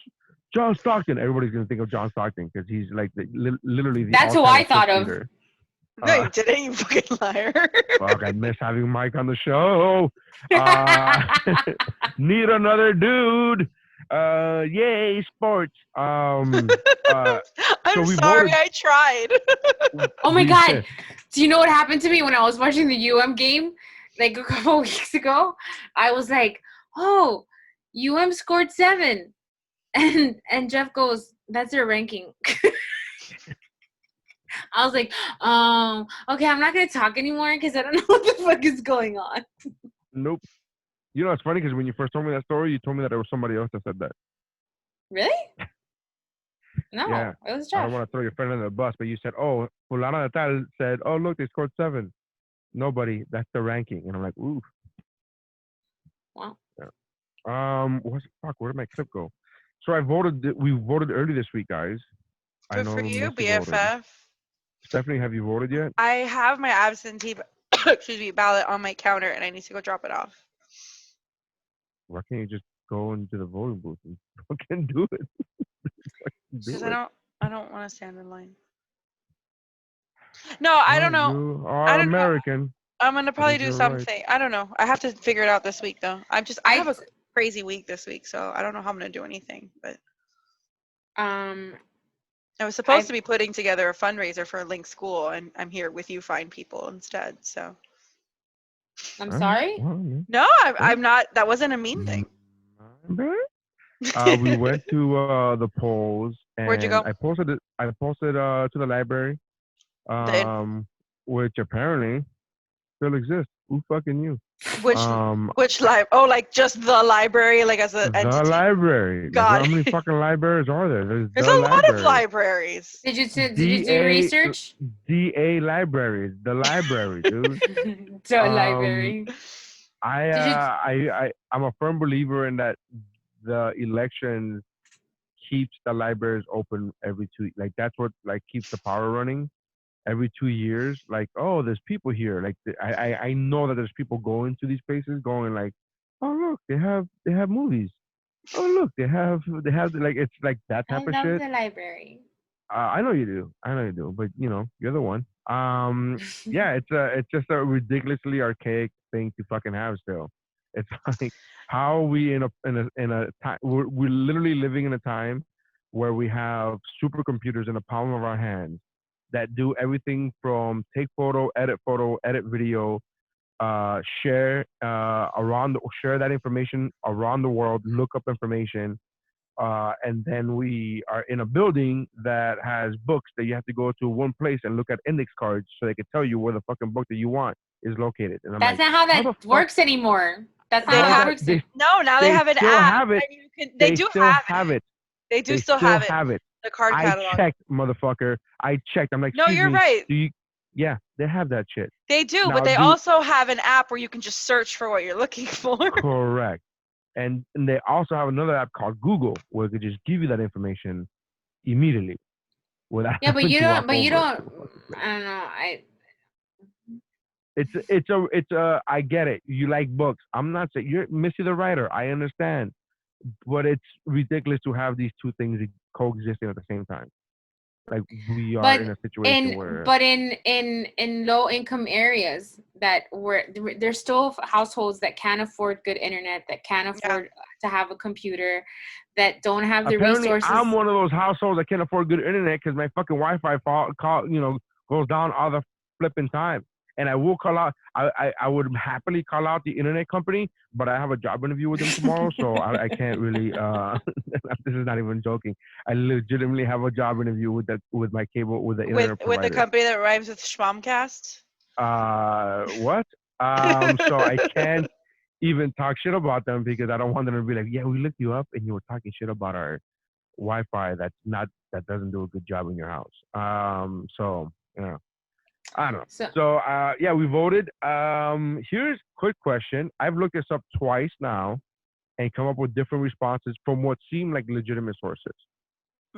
F: John Stockton. Everybody's gonna think of John Stockton because he's like literally the.
E: That's who
F: all-time
E: I thought of.
F: leader.
H: No, you didn't, you fucking liar.
F: Fuck, I miss having Mike on the show. Need another dude. Yay, sports.
H: I'm
F: so we
H: sorry,
F: voted-
H: I tried.
E: Oh my
F: we
E: God.
F: said-
E: Do you know what happened to me when I was watching the game like a couple weeks ago? I was like, oh, scored 7. And Jeff goes, that's their ranking. I was like, okay, I'm not going to talk anymore because I don't know what the fuck is going on.
F: Nope. You know, it's funny because when you first told me that story, you told me that there was somebody else that said that.
E: Really? No,
F: Yeah.
E: it was
F: I
E: Jeff.
F: don't want to throw your friend under the bus, but you said, oh, Fulana de Tal said, oh, look, they scored 7. Nobody. That's the ranking. And I'm like, ooh.
E: Wow.
F: Yeah. Where did my clip go? So we voted early this week, guys. I
H: Good
F: know
H: for you,
F: Missy voted.
H: BFF.
F: Stephanie, have you voted yet?
H: I have my absentee ballot on my counter, and I need to go drop it off.
F: Why can't you just go into the voting booth and fucking do it?
H: Because I don't want to stand in line. No, I don't know.
F: You are
H: I don't know.
F: American.
H: I'm gonna probably
F: think
H: do
F: you're
H: something.
F: right.
H: I don't know. I have to figure it out this week, though. I
E: I
H: have a crazy week this week, so I don't know how I'm gonna do anything. But I was supposed to be putting together a fundraiser for Link School, and I'm here with you fine people instead. So
E: I'm sorry?
H: no, I'm not. That wasn't a mean thing.
F: We went to the polls, and
H: Where'd you go?
F: I posted it. I posted to the library, which apparently still exists. Who fucking knew?
H: Which like just the library, like as an
F: The
H: entity.
F: library.
H: Got
F: How many fucking libraries are there?
H: There's
F: the
H: a lot of
F: library.
H: libraries.
E: Did you do research?
F: DA libraries. The library, dude.
E: Library.
F: I'm a firm believer in that the elections keeps the libraries open every 2. Like that's what like keeps the power running every 2 years. Like, oh, there's people here. Like I know that there's people going to these places, going like, oh look, they have movies. Oh look, they have like it's like that type of shit.
E: I love the library.
F: I know you do, but you know you're the one. Yeah, it's just a ridiculously archaic thing to fucking have still. It's like how are we in a time we're literally living in a time where we have supercomputers in the palm of our hands that do everything from take photo, edit video, share that information around the world, look up information. And then we are in a building that has books that you have to go to one place and look at index cards so they can tell you where the fucking book that you want is located. And I'm
E: That's
F: like,
E: not how that works anymore. That's not how it works.
H: No, now they have an
F: still
H: app.
F: have it.
H: And you can, they do
F: still
H: have it.
F: it.
H: They do
F: They
H: still have it.
F: it.
H: The card
F: I
H: catalog.
F: checked, motherfucker. I checked. I'm like,
H: No,
F: excuse
H: you're
F: me,
H: right.
F: Yeah, they have that shit.
H: They do,
F: Now,
H: but they also have an app where you can just search for what you're looking for.
F: Correct. And they also have another app called Google where it could just give you that information immediately. Without
E: Yeah, but
F: having
E: you
F: to
E: don't.
F: walk over.
E: I don't know.
F: It's a. I get it. You like books. I'm not saying you're Missy the writer. I understand, but it's ridiculous to have these two things coexisting at the same time. Like we are
E: But
F: in a situation
E: in low income areas there's still households that can't afford good internet, that can't afford to have a computer, that don't have the
F: apparently
E: resources.
F: I'm one of those households that can't afford good internet because my fucking Wi-Fi goes down all the flipping time. And I will call out. I would happily call out the internet company, but I have a job interview with them tomorrow, so I can't really. This is not even joking. I legitimately have a job interview with my cable with the internet provider.
H: With the company that rhymes with Schmomcast.
F: What? So I can't even talk shit about them because I don't want them to be like, yeah, we looked you up and you were talking shit about our Wi-Fi that doesn't do a good job in your house. So yeah. I don't know. So yeah, we voted. Here's a quick question. I've looked this up twice now and come up with different responses from what seem like legitimate sources.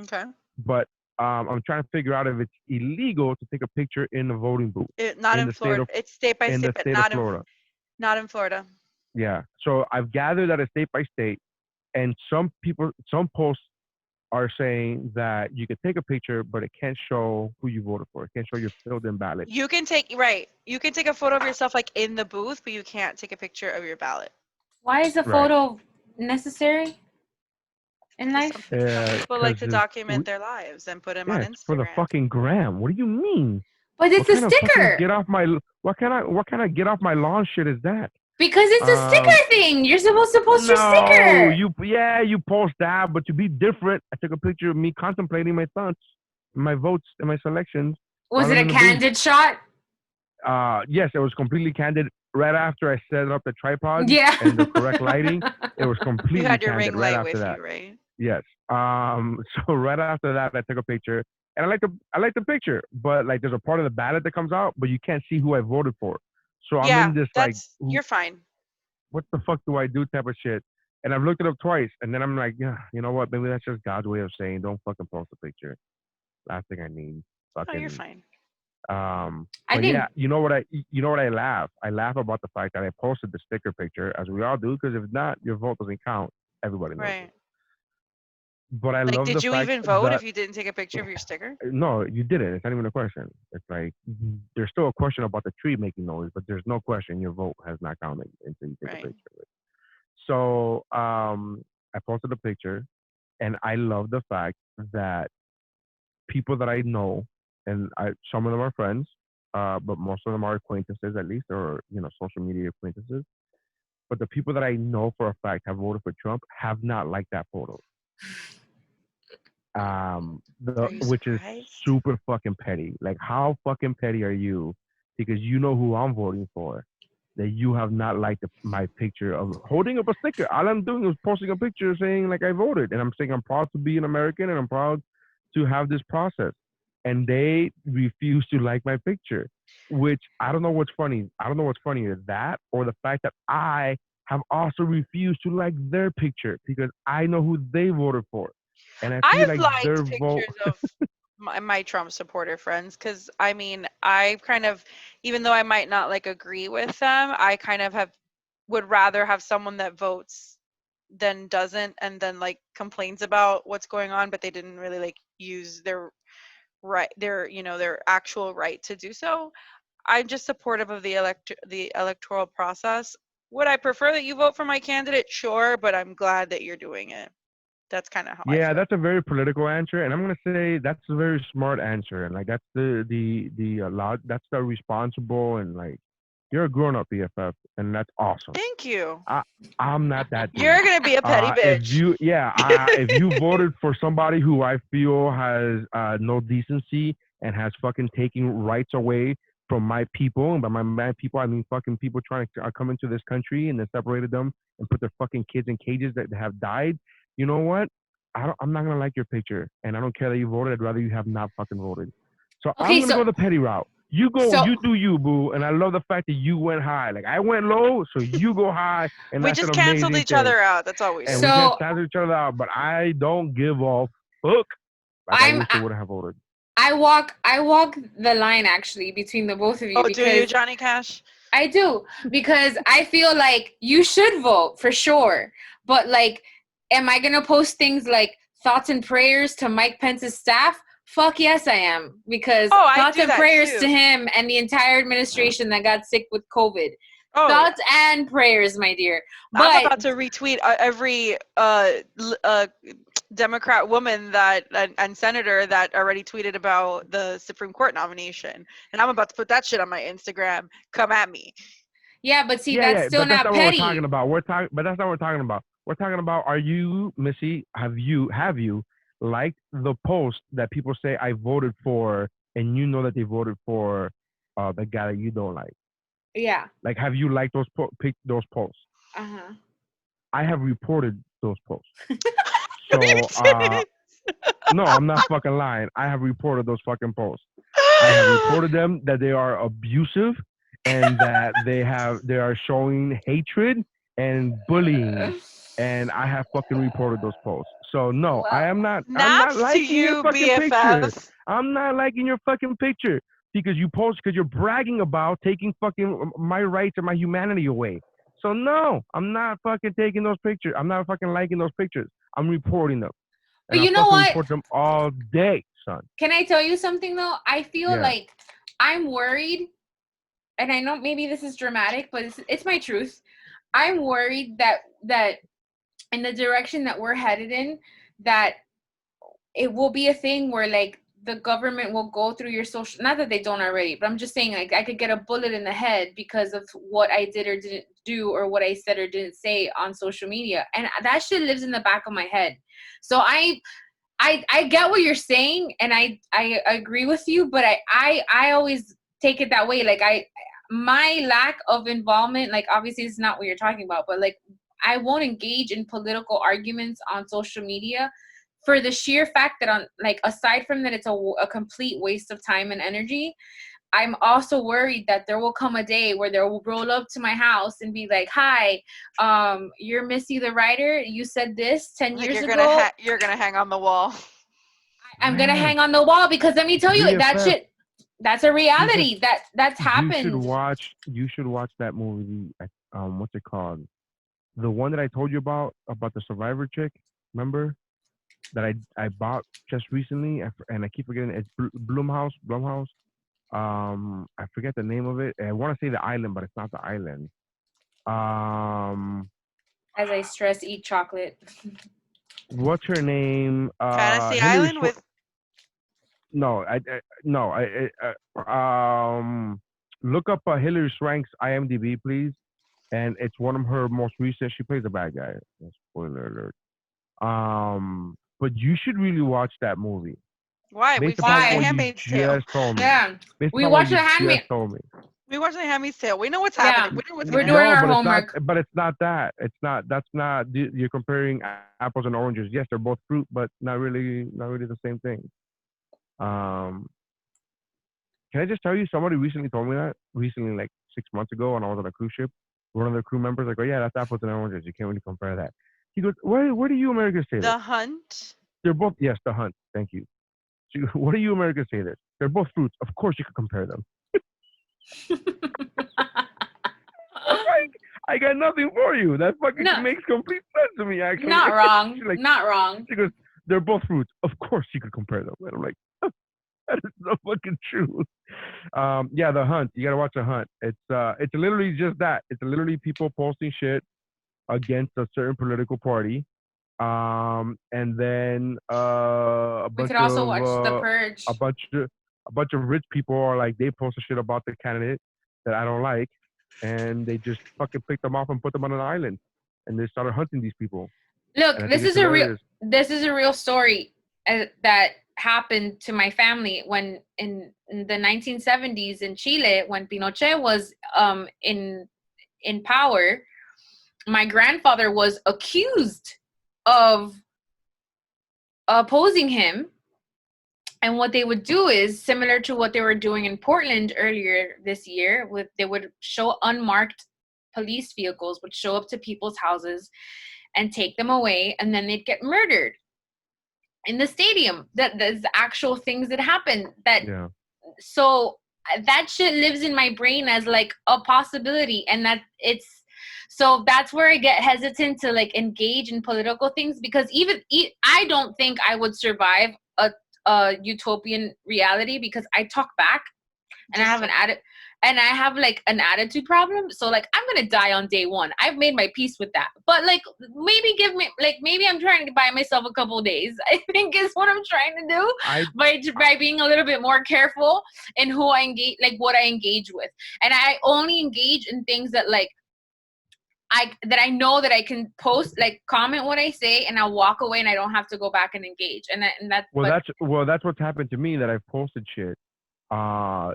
H: Okay.
F: But I'm trying to figure out if it's illegal to take a picture in the voting booth.
H: Not in Florida. It's state by state, but not in Florida. Not in Florida.
F: Yeah. So I've gathered that it's state by state, and some posts are saying that you can take a picture, but it can't show who you voted for. It can't show your filled-in ballot.
H: You can take a photo of yourself like in the booth, but you can't take a picture of your ballot.
E: Why is a photo necessary in life?
H: People like to document their lives and put them on Instagram.
F: For the fucking gram. What do you mean?
E: But it's a sticker.
F: What kind of get off my lawn shit is that?
E: Because it's a sticker thing. You're supposed to post your sticker.
F: You post that, but to be different, I took a picture of me contemplating my thoughts, my votes, and my selections.
E: Was it a candid shot?
F: Yes, it was completely candid. Right after I set up the tripod and the correct lighting, it was completely candid. You had your ring light with you, right? Yes. So right after that, I took a picture, and I like the picture, but like there's a part of the ballot that comes out, but you can't see who I voted for. So I'm in this
H: you're fine.
F: What the fuck do I do type of shit? And I've looked it up twice, and then I'm like, yeah, you know what? Maybe that's just God's way of saying don't fucking post a picture. Last thing I need.
H: Fucking, you're fine.
F: But yeah, you know what I laugh? I laugh about the fact that I posted the sticker picture, as we all do, because if not, your vote doesn't count. Everybody knows. Right. But I love the fact.
H: Did you even vote if you didn't take a picture of your sticker?
F: No, you didn't. It's not even a question. It's like there's still a question about the tree making noise, but there's no question your vote has not counted until you take a picture of it. So I posted a picture, and I love the fact that people that I know, and some of them are friends, but most of them are acquaintances at least, or social media acquaintances. But the people that I know for a fact have voted for Trump have not liked that photo. Which is super fucking petty. Like, how fucking petty are you? Because you know who I'm voting for, that you have not liked my picture of holding up a sticker. All I'm doing is posting a picture saying like I voted, and I'm saying I'm proud to be an American and I'm proud to have this process. And they refuse to like my picture, which I don't know what's funny. I don't know what's funnier, that or the fact that I have also refused to like their picture because I know who they voted for. And I feel like
H: liked
F: their
H: pictures
F: vote...
H: of my Trump supporter friends because I mean I kind of, even though I might not like agree with them, I kind of would rather have someone that votes than doesn't and then like complains about what's going on, but they didn't really like use their right, their actual right to do so. I'm just supportive of the electoral process. Would I prefer that you vote for my candidate? Sure, but I'm glad that you're doing it. That's kind of how I feel.
F: That's a very political answer, and I'm gonna say that's a very smart answer, and like that's that's the responsible, and like you're a grown up BFF, and that's awesome.
H: Thank you.
F: I'm not that dude.
H: You're gonna be a petty bitch.
F: If you voted for somebody who I feel has no decency and has fucking taken rights away from my people, and by my people I mean fucking people trying to come into this country and then separated them and put their fucking kids in cages that have died. You know what? I'm not gonna like your picture, and I don't care that you voted. I'd rather you have not fucking voted. So I'm gonna go the petty route. You go, you do you, boo. And I love the fact that you went high. Like I went low, so you go high. And
H: we just canceled each other out. That's all we do.
F: And we just canceled each other out. But I don't give a fuck. I wish you would have voted.
E: I walk the line actually between the both of you.
H: Oh, do you, Johnny Cash?
E: I do, because I feel like you should vote for sure. But like, am I gonna post things like thoughts and prayers to Mike Pence's staff? Fuck yes, I am. Because
H: Oh, I
E: thoughts
H: do
E: and
H: that
E: prayers
H: too.
E: to him and the entire administration that got sick with COVID.
H: Oh,
E: Thoughts and prayers, my dear.
H: I'm
E: But
H: about to retweet every Democrat woman and senator that already tweeted about the Supreme Court nomination, and I'm about to put that shit on my Instagram. Come at me.
E: yeah, but see,
F: Yeah,
E: that's
F: yeah,
E: still
F: but that's
E: not
F: not what we're
E: petty.
F: talking about. But that's not what we're talking about. We're talking about, are you, Missy, have you liked the post that people say I voted for, and you know that they voted for the guy that you don't like?
E: Yeah.
F: Like, have you liked those posts?
E: Uh-huh.
F: I have reported those posts.
H: No, you
F: So,
H: didn't.
F: no, I'm not fucking lying. I have reported those fucking posts. I have reported them that they are abusive and that they are showing hatred and bullying, and I have fucking reported those posts. So no, I am not. I'm not
H: Naps to
F: liking your
H: you,
F: fucking picture.
H: BFFs.
F: I'm not liking your fucking picture because you're bragging about taking fucking my rights and my humanity away. So no, I'm not fucking taking those pictures. I'm not fucking liking those pictures. I'm reporting them.
E: But
F: And
E: you
F: I'll
E: know
F: fucking
E: what?
F: report them all day, son.
E: Can I tell you something though? I feel
F: Yeah.
E: like I'm worried, and I know maybe this is dramatic, but it's my truth. I'm worried that in the direction that we're headed in, that it will be a thing where like the government will go through your social, not that they don't already, but I'm just saying like I could get a bullet in the head because of what I did or didn't do or what I said or didn't say on social media. And that shit lives in the back of my head. So I get what you're saying, and I agree with you, but I always take it that way. Like my lack of involvement, like obviously it's not what you're talking about, but like I won't engage in political arguments on social media for the sheer fact that on like aside from that it's a complete waste of time and energy. I'm also worried that there will come a day where they'll roll up to my house and be like, "Hi, you're Missy the writer. You said this 10
H: Like
E: years
H: you're
E: ago."
H: you're gonna hang on the wall.
E: I'm gonna
F: Man,
E: hang on the wall because let me tell you that
F: BFF,
E: shit. That's a reality. That's
F: you should
E: happened.
F: watch that movie. What's it called? The one that I told you about the survivor chick. Remember that I bought just recently, and I keep forgetting. It's Blumhouse. I forget the name of it. I want to say The Island, but it's not The Island.
E: As I stress, eat chocolate.
F: What's her name?
H: Fantasy
F: Hillary
H: Island with
F: No, no. Look up Hillary Swank's IMDb, please. And it's one of her most recent. She plays a bad guy. Spoiler alert. But you should really watch that movie.
H: why? We've
F: Based
H: seen
F: upon
H: The
F: what you
H: Handmaid's Tale.
F: just told me.
E: Yeah,
F: Based
E: we
F: upon what
E: watched
F: you
E: The Handmaid.
F: just told me.
H: We watched The Handmaid's Tale. We know what's
E: Yeah.
H: happening. We know what's
E: We're
H: gonna
E: doing
H: happen.
E: our
F: But
E: homework.
F: it's not that. It's not. That's not. You're comparing apples and oranges. Yes, they're both fruit, but not really the same thing. Can I just tell you? Somebody recently told me that. Recently, like 6 months ago, when I was on a cruise ship, one of the crew members like, "Oh yeah, that's apples and oranges. You can't really compare that." He goes, "Where do you Americans say
H: The
F: this?"
H: Hunt.
F: They're both, yes, The Hunt. Thank you. She goes, "What do you Americans say this? They're both fruits. Of course you could compare them." Like, I got nothing for you. That fucking
E: No.
F: makes complete sense to me, actually.
E: Not wrong.
F: She's like,
E: Not wrong.
F: she goes, "They're both fruits. Of course you could compare them." And I'm like, that is the fucking truth. Yeah, The Hunt. You gotta watch The Hunt. It's literally just that. It's literally people posting shit against a certain political party. And then a
E: We
F: bunch
E: could also
F: of
E: watch The Purge.
F: a bunch of rich people are like, they post a shit about the candidate that I don't like, and they just fucking pick them off and put them on an island, and they started hunting these people.
E: Look,
F: And I
E: this
F: think
E: is
F: it's
E: a real.
F: hilarious.
E: This is a real story that happened to my family when in the 1970s in Chile, when Pinochet was in power. My grandfather was accused of opposing him, and what they would do is similar to what they were doing in Portland earlier this year. They would show unmarked police vehicles would show up to people's houses and take them away, and then they'd get murdered in the stadium. That's actual things that happen.
F: Yeah.
E: So that shit lives in my brain as like a possibility, and that it's. So that's where I get hesitant to like engage in political things, because even I don't think I would survive utopian reality because I talk back and I
H: Just
E: have an attitude problem. So like I'm gonna die on day one. I've made my peace with that. But like maybe I'm trying to buy myself a couple of days. I think is what I'm trying to do by being a little bit more careful in who I engage, like what I engage with, and I only engage in things that like I know that I can post, like comment what I say, and I'll walk away, and I don't have to go back and engage. And that's
F: that's what's happened to me, that I've posted shit.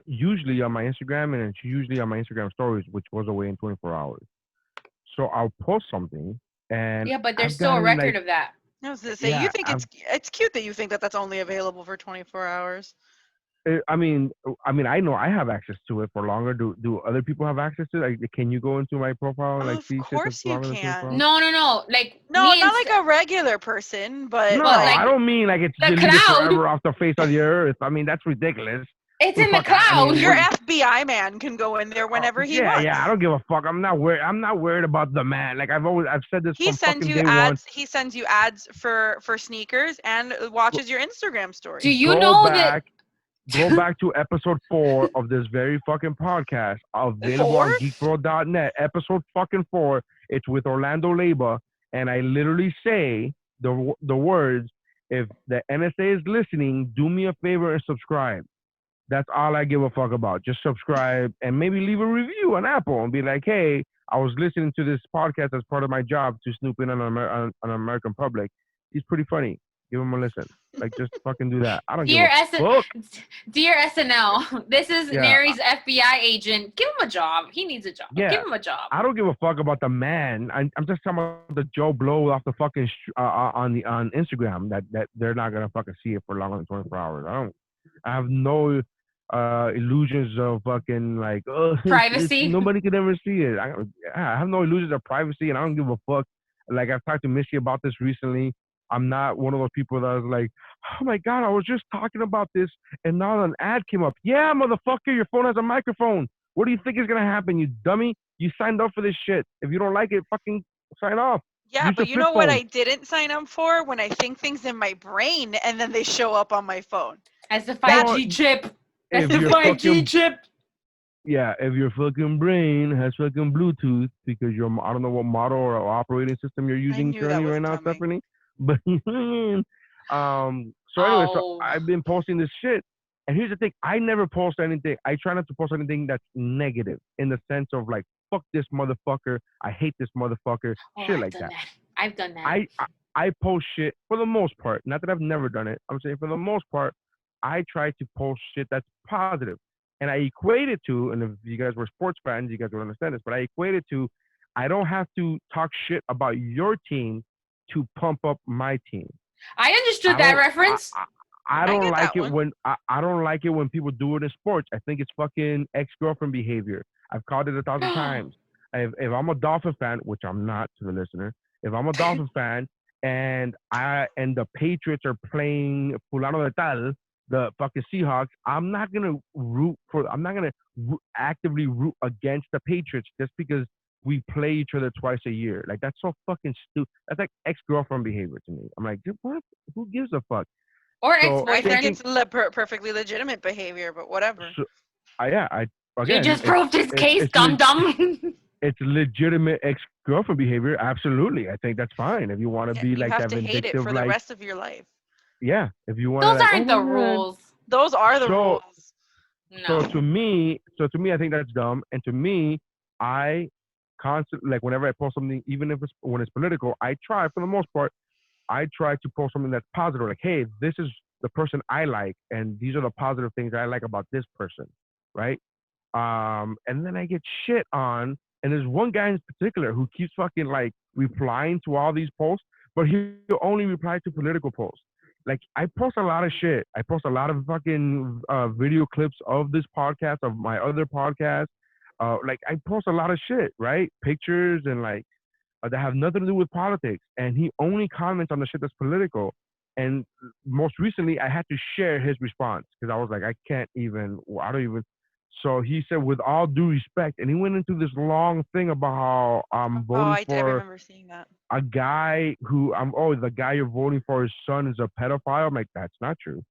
F: Usually on my Instagram, and it's usually on my Instagram stories, which goes away in 24 hours. So I'll post something, and
E: yeah, but there's
F: I've
E: still a
F: gotten,
E: record
F: like,
E: of that.
H: I was gonna say, you think it's cute that you think that that's only available for 24 hours.
F: I mean, I know I have access to it for longer. Do other people have access to it? Like, can you go into my profile and like
H: Of
F: see shit that's
H: course you
F: longer than 24
H: can.
F: hours?
E: No. Like
H: No,
E: me
H: not
E: and
H: like a regular person, but
F: No,
E: Well,
H: like,
F: I don't mean like it's
E: the
F: deleted
E: cloud.
F: forever off the face of the earth. I mean, that's ridiculous.
E: it's
F: Who
E: in the
F: fuck- I
E: cloud.
F: mean,
H: your
F: what-
H: FBI man can go in there whenever he wants.
F: yeah, I don't give a fuck. I'm not worried about the man. Like I've said this
H: He
F: from
H: sends
F: fucking
H: you
F: day
H: ads.
F: one.
H: He sends you ads for sneakers and watches your Instagram stories.
E: Do you
F: Go
E: know
F: back, go back to episode 4 of this very fucking podcast, available on geekbro.net. Episode fucking 4. It's with Orlando Leyba, and I literally say the words, if the NSA is listening, do me a favor and subscribe. That's all I give a fuck about. Just subscribe and maybe leave a review on Apple and be like, hey, I was listening to this podcast as part of my job to snoop in on American public. He's pretty funny. Give him a listen. Like, just fucking do that. I don't give a fuck.
E: Dear SNL, this is
F: Yeah.
E: Neri's FBI agent. Give him a job. He needs a job.
F: Yeah.
E: Give him a job.
F: I don't give a fuck about the man. I'm just talking about the Joe Blow off the fucking on Instagram that they're not gonna fucking see it for longer than 24 hours. I have no illusions of fucking like
E: Privacy.
F: nobody could ever see it. I have no illusions of privacy, and I don't give a fuck. Like, I've talked to Missy about this recently. I'm not one of those people that was like, oh my god, I was just talking about this, and now an ad came up. Yeah, motherfucker, your phone has a microphone. What do you think is gonna happen, you dummy? You signed up for this shit. If you don't like it, fucking sign off.
H: Yeah,
F: Use
H: but
F: the
H: you know
F: flip
H: what
F: phone.
H: I didn't sign up for? When I think things in my brain and then they show up on my phone.
E: As the 5G chip. That's the 5G chip.
F: Yeah, if your fucking brain has fucking Bluetooth because I don't know what model or operating system you're using currently right now, Stephanie. But so anyway, so I've been posting this shit, and here's the thing: I never post anything. I try not to post anything that's negative in the sense of like, fuck this motherfucker, I hate this motherfucker, shit like that.
E: I've done that.
F: I post shit for the most part. Not that I've never done it. I'm saying for the most part, I try to post shit that's positive. And I equate it to, and if you guys were sports fans, you guys would understand this, but I equate it to, I don't have to talk shit about your team to pump up my team.
E: I understood that reference.
F: I don't like it when I don't like it when people do it in sports. I think it's fucking ex-girlfriend behavior. I've called it 1,000 times. If I'm a Dolphin fan, which I'm not to the listener, if I'm a Dolphin fan and the Patriots are playing Fulano de Tal, the fucking Seahawks, I'm not gonna actively root against the Patriots just because we play each other twice a year. Like, that's so fucking stupid. That's like ex-girlfriend behavior to me. I'm like, what? Who gives a fuck?
E: Or ex-boyfriend.
H: I think it's perfectly legitimate behavior, but whatever.
F: So, again,
E: you just proved his case, dum-dum.
F: It's legitimate ex-girlfriend behavior. Absolutely. I think that's fine. If you want to be like that vindictive,
H: you have to hate it for the rest of your life.
F: Yeah. If you want
E: Those aren't the rules.
H: Those are the rules.
E: No.
F: So to me, I think that's dumb. And to me, I constantly, like, whenever I post something, even if when it's political, I try, for the most part, I try to post something that's positive. Like, hey, this is the person I like, and these are the positive things I like about this person, right? And then I get shit on, and there's one guy in particular who keeps fucking like replying to all these posts, but he'll only reply to political posts. Like, I post a lot of shit. I post a lot of fucking video clips of this podcast, of my other podcast. Like, I post a lot of shit, right? Pictures and like that have nothing to do with politics. And he only comments on the shit that's political. And most recently, I had to share his response because I was like, I don't even. So he said, with all due respect, and he went into this long thing about how I'm voting
H: I remember seeing that.
F: A guy who the guy you're voting for, his son is a pedophile. I'm like, that's not true.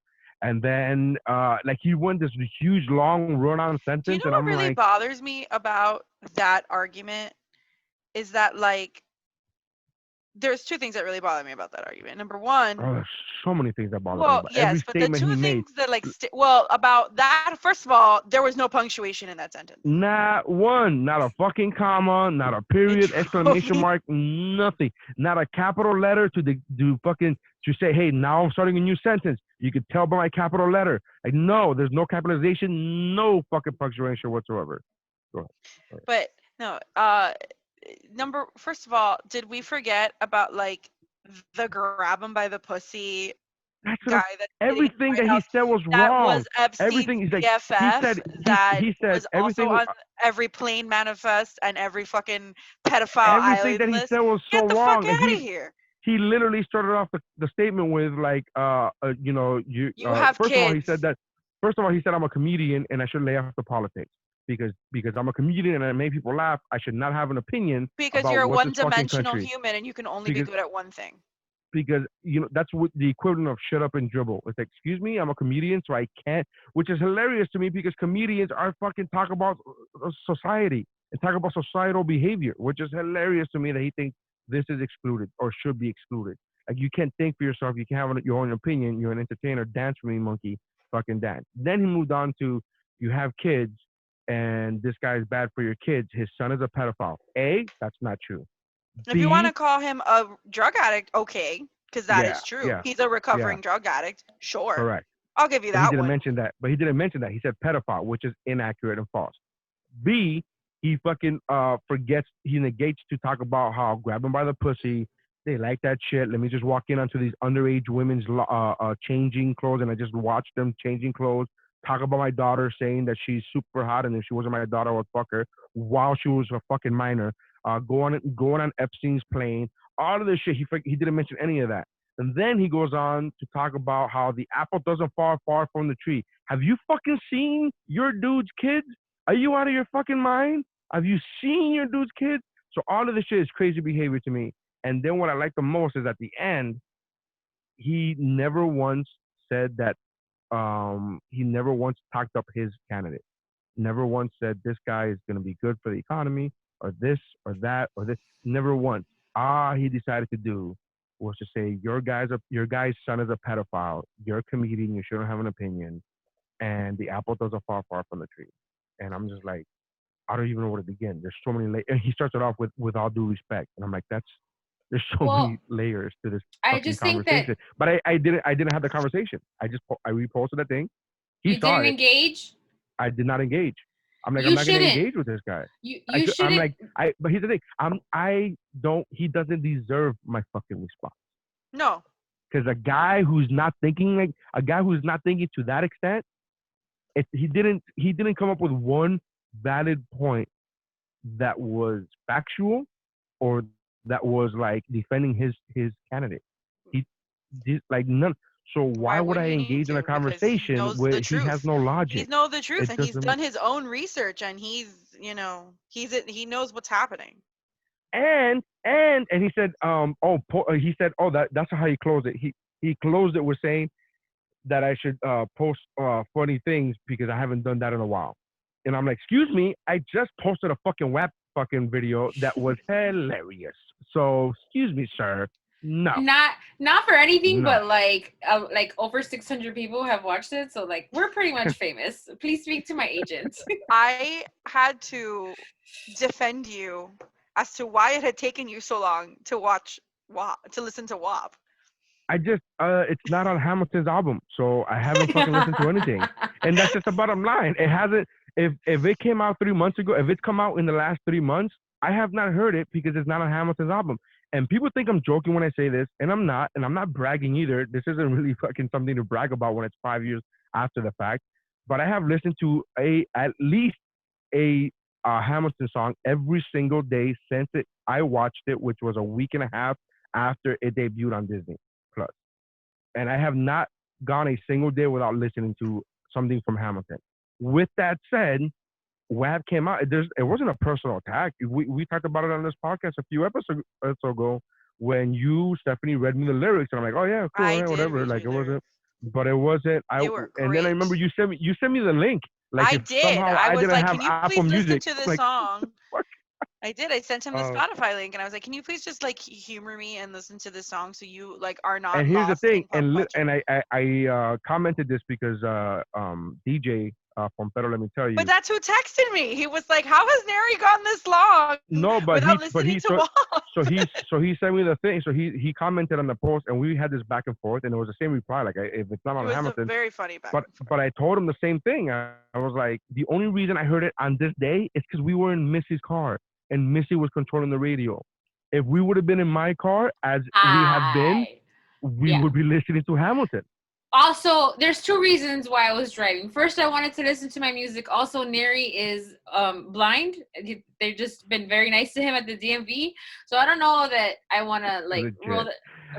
F: And then like he went this huge long run-on
H: Do you
F: sentence,
H: know
F: and
H: what
F: I'm
H: really
F: like,
H: bothers me about that argument is that like there's two things that really bother me about that argument. Number one,
F: oh, there's so many things that bother me.
H: well,
F: But every
H: yes, but the
F: statement
H: two
F: he made,
H: things that like well about that, first of all, there was no punctuation in that sentence.
F: not one, not a fucking comma, not a period, exclamation
H: Truly.
F: mark, nothing. Not a capital letter to say, hey, now I'm starting a new sentence. You could tell by my capital letter. Like, no, there's no capitalization, no fucking punctuation whatsoever. Go ahead.
H: But no, first of all, did we forget about like the grab him by the pussy
F: That's
H: guy that's sitting in the
F: everything
H: White
F: that he
H: House?
F: said was
H: That
F: wrong.
H: was Epstein's
F: Everything is like
H: BFF. That
F: he said
H: was also
F: everything
H: on every plane manifest and every fucking pedophile
F: everything
H: island
F: that he
H: list.
F: said was so
H: Get the fuck
F: wrong, and
H: out of here!
F: he literally started off the statement with like
H: You have
F: first of all he
H: kids
F: said that I'm a comedian and I should lay off the politics because I'm a comedian and I make people laugh. I should not have an opinion
H: because
F: about
H: you're a
F: what this fucking
H: one-dimensional
F: country
H: human and you can only be
F: because
H: good at one thing.
F: because that's what the equivalent of shut up and dribble. It's like, excuse me, I'm a comedian, so I can't, which is hilarious to me because comedians are fucking talk about society and talk about societal behavior, which is hilarious to me that he thinks this is excluded or should be excluded. Like you can't think for yourself, you can't have your own opinion. You're an entertainer. Dance for me, monkey. Fucking dance. Then he moved on to you have kids, and this guy is bad for your kids. His son is a pedophile. A, that's not true.
H: If you want to
F: B,
H: call him a drug addict, okay, because that
F: yeah,
H: is true.
F: yeah,
H: He's a recovering
F: yeah,
H: drug addict. Sure.
F: correct.
H: I'll give you
F: But he
H: that
F: didn't
H: one.
F: mention that. But he didn't mention that. He said pedophile, which is inaccurate and false. B, he fucking forgets, he negates to talk about how grab him by the pussy. They like that shit. Let me just walk in onto these underage women's changing clothes, and I just watch them changing clothes. Talk about my daughter, saying that she's super hot, and if she wasn't my daughter, I would fuck her while she was a fucking minor. Going on Epstein's plane. All of this shit, he didn't mention any of that. And then he goes on to talk about how the apple doesn't fall far from the tree. Have you fucking seen your dude's kids? Are you out of your fucking mind? Have you seen your dude's kids? So all of this shit is crazy behavior to me. And then what I like the most is at the end, he never once said that he never once talked up his candidate. Never once said this guy is going to be good for the economy or this or that or this. Never once. All he decided to do was to say your guy's son is a pedophile. You're a comedian. You shouldn't have an opinion. And the apple doesn't fall far from the tree. And I'm just like, I don't even know where to begin. There's so many layers. And he starts it off with all due respect. And I'm like, there's so many layers to this
E: I
F: fucking
E: just think
F: conversation.
E: that
F: But I didn't have the conversation. I reposted that thing. He
E: you
F: saw
E: didn't
F: it.
E: engage.
F: I did not engage. I'm like,
E: You
F: I'm not gonna
E: shouldn't.
F: engage with this guy.
E: You
F: I'm
E: shouldn't.
F: like, but here's the thing. He doesn't deserve my fucking response.
H: No.
F: Because a guy who's not thinking to that extent, he didn't come up with one valid point that was factual or that was like defending his candidate. He did like none. So why would I
H: he need
F: engage in a
H: to? Because he
F: conversation
H: knows
F: where
H: the
F: he
H: truth.
F: has no logic?
H: He knows the truth,
F: It
H: and he's
F: doesn't
H: done his own research, and he knows what's happening.
F: And he said that's how he closed it. He closed it with saying that I should post funny things because I haven't done that in a while. And I'm like, excuse me, I just posted a fucking WAP fucking video that was hilarious. So excuse me, sir. No.
E: Not for anything,
F: No.
E: but like over 600 people have watched it, so like we're pretty much famous. Please speak to my agent.
H: I had to defend you as to why it had taken you so long to watch WAP, to listen to WAP.
F: I just it's not on Hamilton's album, so I haven't fucking listened to anything. And that's just the bottom line. It hasn't. If it came out 3 months ago, if it's come out in the last 3 months, I have not heard it because it's not on Hamilton's album. And people think I'm joking when I say this, and I'm not. And I'm not bragging either. This isn't really fucking something to brag about when it's 5 years after the fact. But I have listened to at least a Hamilton song every single day since I watched it, which was a week and a half after it debuted on Disney Plus. And I have not gone a single day without listening to something from Hamilton. With that said, WAP came out. It wasn't a personal attack. We talked about it on this podcast a few episodes ago when you, Stephanie, read me the lyrics, and I'm like, oh yeah, cool, yeah, whatever. Like it wasn't. but it wasn't.
H: They were
F: And then I remember
H: great.
F: you sent me the link. Like
H: I
F: if
H: did.
F: somehow
H: I
F: I
H: was
F: didn't
H: like,
F: have
H: can you
F: Apple
H: please listen
F: Music,
H: to this
F: like
H: song?
F: fuck.
H: I did. I sent him the
F: Uh,
H: Spotify link, and I was like, "Can you please just like humor me and listen to this song so you like are not
F: and here's the
H: lost
F: thing,
H: in pop culture?"
F: and I commented this because DJ from Pero Let Me Tell
H: But
F: You.
H: that's who texted me. He was like, "How has Neri gone this long
F: No,
H: without listening to Walt?"
F: so he sent me the thing. So he commented on the post, and we had this back and forth, and it was the same reply. Like if it's not
H: It
F: on
H: was a
F: Hamilton,
H: very funny back
F: but
H: and forth.
F: but I told him the same thing. I was like, the only reason I heard it on this day is because we were in Missy's car, and Missy was controlling the radio. If we would have been in my car, as we have been, we
E: Yeah.
F: would be listening to Hamilton.
E: Also, there's two reasons why I was driving. First, I wanted to listen to my music. Also, Neri is blind. They've just been very nice to him at the DMV. So I don't know that I want to like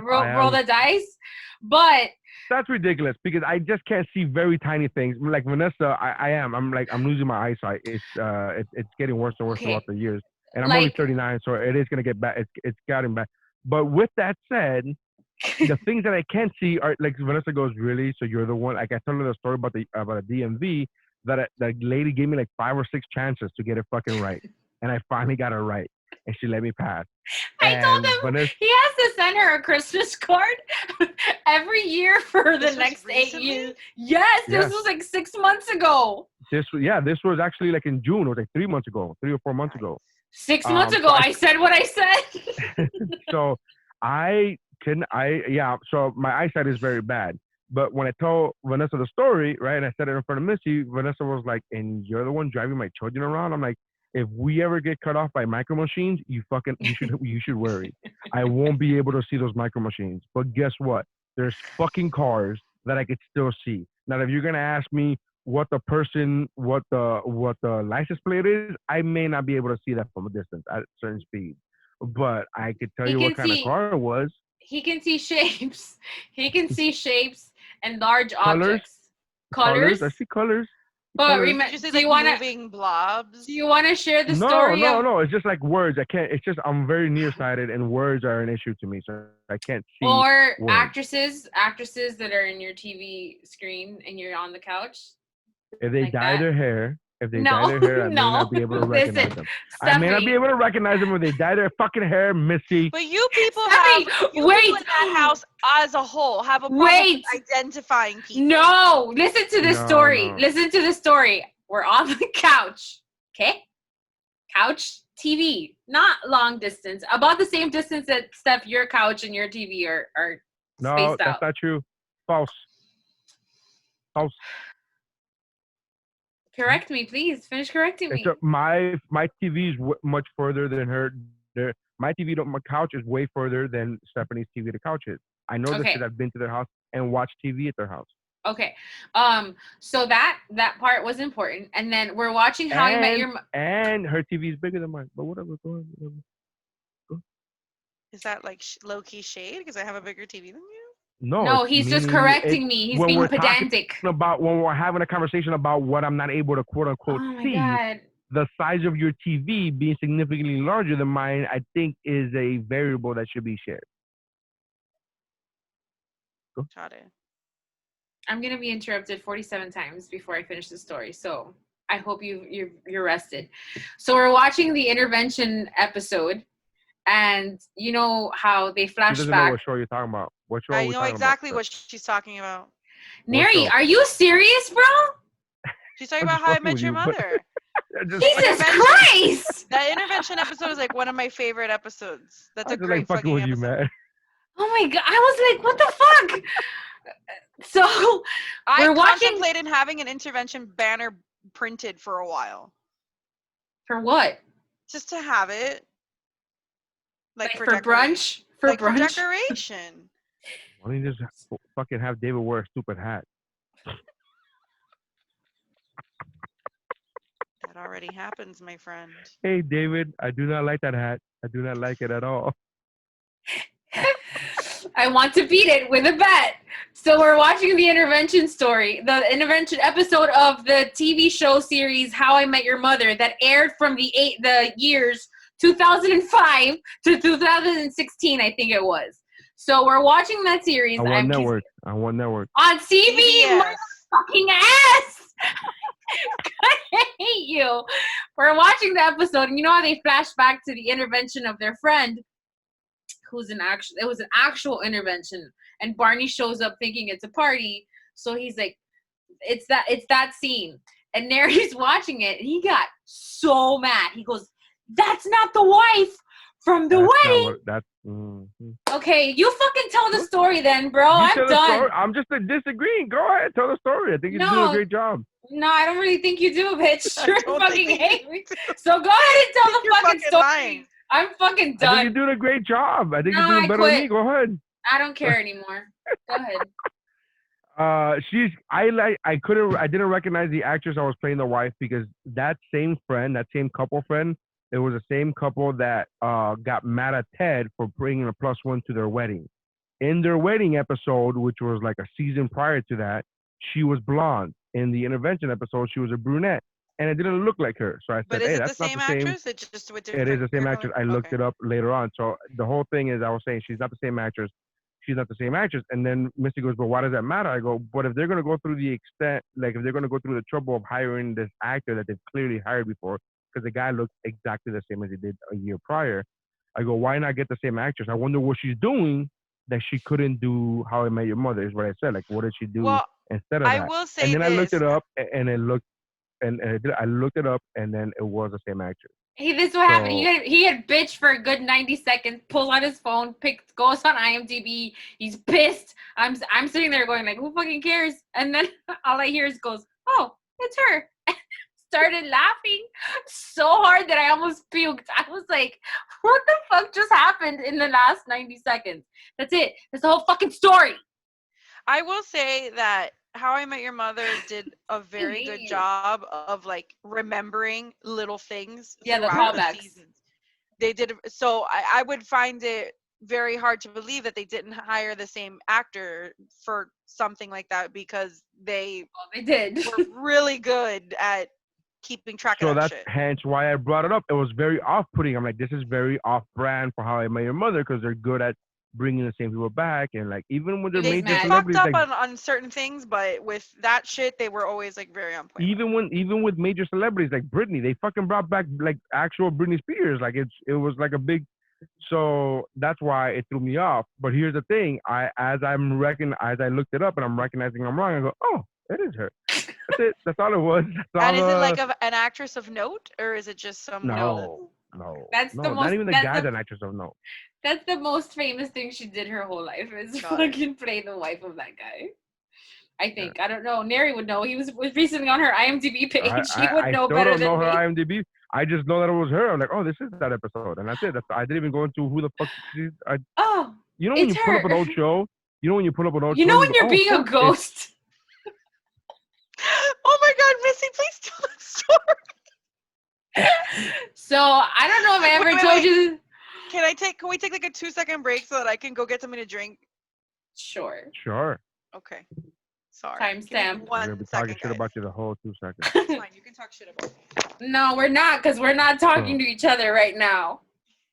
E: roll the dice. But
F: that's ridiculous because I just can't see very tiny things. Like Vanessa, I'm losing my eyesight. It's getting worse and worse throughout the years. And I'm only 39, so it is gonna get bad. It's getting bad. But with that said, the things that I can't see are like Vanessa goes, really? So you're the one? Like I told her the story about the DMV that the lady gave me like 5 or 6 chances to get it fucking right, and I finally got it right, and she let me pass.
E: I told him
F: Vanessa,
E: he has to send her a Christmas card every year for the next 8 years. Yes, this was like 6 months ago.
F: This was actually like in June. It was like 3 months ago, 3 or 4 months ago.
E: 6 months ago, I said what I said.
F: So so my eyesight is very bad. But when I told Vanessa the story, right, and I said it in front of Missy, Vanessa was like, and you're the one driving my children around? I'm like, if we ever get cut off by micro machines, you should worry. I won't be able to see those micro machines. But guess what? There's fucking cars that I could still see. Now, if you're gonna ask me what the license plate is, I may not be able to see that from a distance at a certain speed. But I could tell you what kind of car it was.
E: He can see shapes. He can see shapes and large
F: Colors.
E: objects. Colors.
F: I see colors.
E: But
H: remember, do you want moving blobs?
E: Do you want to share the story?
F: No. It's just like words. I can't. It's just I'm very nearsighted, and words are an issue to me, so I can't see.
E: Or
F: words.
E: actresses that are in your TV screen and you're on the couch.
F: If they dye their hair, I may not be able to recognize them.
E: Stephanie.
F: I may not be able to recognize them if they dye their fucking hair, Missy.
H: But you people people in that house as a whole have a problem with identifying people.
E: No, listen to the story. No. Listen to the story. We're on the couch, okay? Couch, TV, not long distance. About the same distance that, Steph, your couch and your TV are spaced out.
F: No, that's not true. False.
E: Correct me, please. Finish correcting me.
F: My TV is much further than her. My couch is way further than Stephanie's TV to couch is. I know this because I've been to their house and watched TV at their house.
E: Okay. So that part was important. And then we're watching How I Met Your Mother.
F: And her TV is bigger than mine. But whatever. Go ahead.
H: Is that like low-key shade because I have a bigger TV than you?
E: No, he's just correcting me. He's being pedantic.
F: When we're having a conversation about what I'm not able to quote unquote see, the size of your TV being significantly larger than mine, I think is a variable that should be shared.
H: Got it.
E: I'm gonna be interrupted 47 times before I finish the story, so I hope you're rested. So we're watching the intervention episode, and you know how they flash
F: back.
E: Know
F: what show you're talking about. What show
H: I know exactly what she's talking about.
E: Neri, are you serious, bro?
H: She's talking about How I Met Your Mother.
E: Jesus Christ!
H: That intervention episode is like one of my favorite episodes. That's a great fucking episode.
F: You, man.
E: Oh my god! I was like, what the fuck? So
H: I contemplated having an intervention banner printed for a while.
E: For what?
H: Just to have it.
E: Like for brunch? For brunch?
H: For decoration.
F: Why don't you just fucking have David wear a stupid hat?
H: That already happens, my friend.
F: Hey, David, I do not like that hat. I do not like it at all.
E: I want to beat it with a bet. So we're watching the intervention episode of the TV show series How I Met Your Mother that aired from the years 2005 to 2016, I think it was. So we're watching that series.
F: On one network. On one network.
E: On TV,
H: CBS.
E: fucking ass. I hate you. We're watching the episode, and you know how they flash back to the intervention of their friend, it was an actual intervention, and Barney shows up thinking it's a party, so he's like, it's that scene, and Nary's watching it, and he got so mad. He goes, "That's not the wife from the wedding." Okay, you fucking tell the story then, bro. I'm done.
F: I'm just disagreeing. Go ahead, tell the story. I think you're doing a great job.
E: No, I don't really think you do, bitch. You're fucking hate me. So go ahead and tell the fucking story. Lying. I'm fucking done.
F: I think you're doing a great job. I think you're doing better than me. Go ahead.
E: I don't care anymore. Go ahead.
F: I didn't recognize the actress I was playing the wife because that same couple friend, it was the same couple that got mad at Ted for bringing a +1 to their wedding. In their wedding episode, which was like a season prior to that, she was blonde. In the intervention episode, she was a brunette, and it didn't look like her. So I said, "Hey, that's not the same actress. It is the same actress." I looked it up later on. So the whole thing is, I was saying she's not the same actress. She's not the same actress. And then Misty goes, "But why does that matter?" I go, "But if they're gonna go through the extent, like if they're gonna go through the trouble of hiring this actor that they've clearly hired before, because the guy looks exactly the same as he did a year prior, I go, why not get the same actress? I wonder what she's doing that she couldn't do How I Met Your Mother." Is what I said. Like, what did she do instead of that?
H: I will say
F: and then
H: this.
F: I looked it up, and it looked, I looked it up, and then it was the same actress.
E: Hey, this is what happened. He had bitched for a good 90 seconds, pulls out his phone, goes on IMDb. He's pissed. I'm sitting there going like, who fucking cares? And then all I hear is goes, "Oh, it's her." Started laughing so hard that I almost puked. I was like, what the fuck just happened in the last 90 seconds? That's it. That's the whole fucking story.
H: I will say that How I Met Your Mother did a very good job of like remembering little things.
E: Yeah, the
H: throughout
E: callbacks.
H: Seasons. They did. So I would find it very hard to believe that they didn't hire the same actor for something like that, because they
E: did.
H: were really good at keeping track of that shit.
F: So that's hence why I brought it up. It was very off-putting. I'm like, this is very off-brand for How I Met Your Mother, because they're good at bringing the same people back, and like even when they're major celebrities,
H: fucked up on certain things, but with that shit, they were always like very on point.
F: Even with major celebrities like Britney, they fucking brought back like actual Britney Spears. Like it was like a big. So that's why it threw me off. But here's the thing: as I looked it up and I'm recognizing I'm wrong, I go, oh, it is her. That's it. That's all it was.
H: And is it like an actress of note, or is it just some?
F: No.
E: That's the most.
F: Not even the guy's an actress of note.
E: That's the most famous thing she did her whole life is fucking play the wife of that guy. I think. I don't know. Neri would know. He was recently on her IMDb page. He would know better than me. I don't know her
F: IMDb. I just know that it was her. I'm like, oh, this is that episode, and that's it. I didn't even go into who the fuck she is. You know when you pull up an old show? You know when you pull up an old show?
E: You know when you're being a ghost?
H: Oh my God, Missy, please tell the story.
E: So I don't know if I ever told you.
H: Can we take like a 2-second break so that I can go get something to drink?
E: Sure.
H: Okay. Sorry.
E: Timestamp.
F: We're gonna be talking shit about you the whole 2 seconds.
H: It's fine. You can talk shit about me.
E: No, we're not, because we're not talking to each other right now.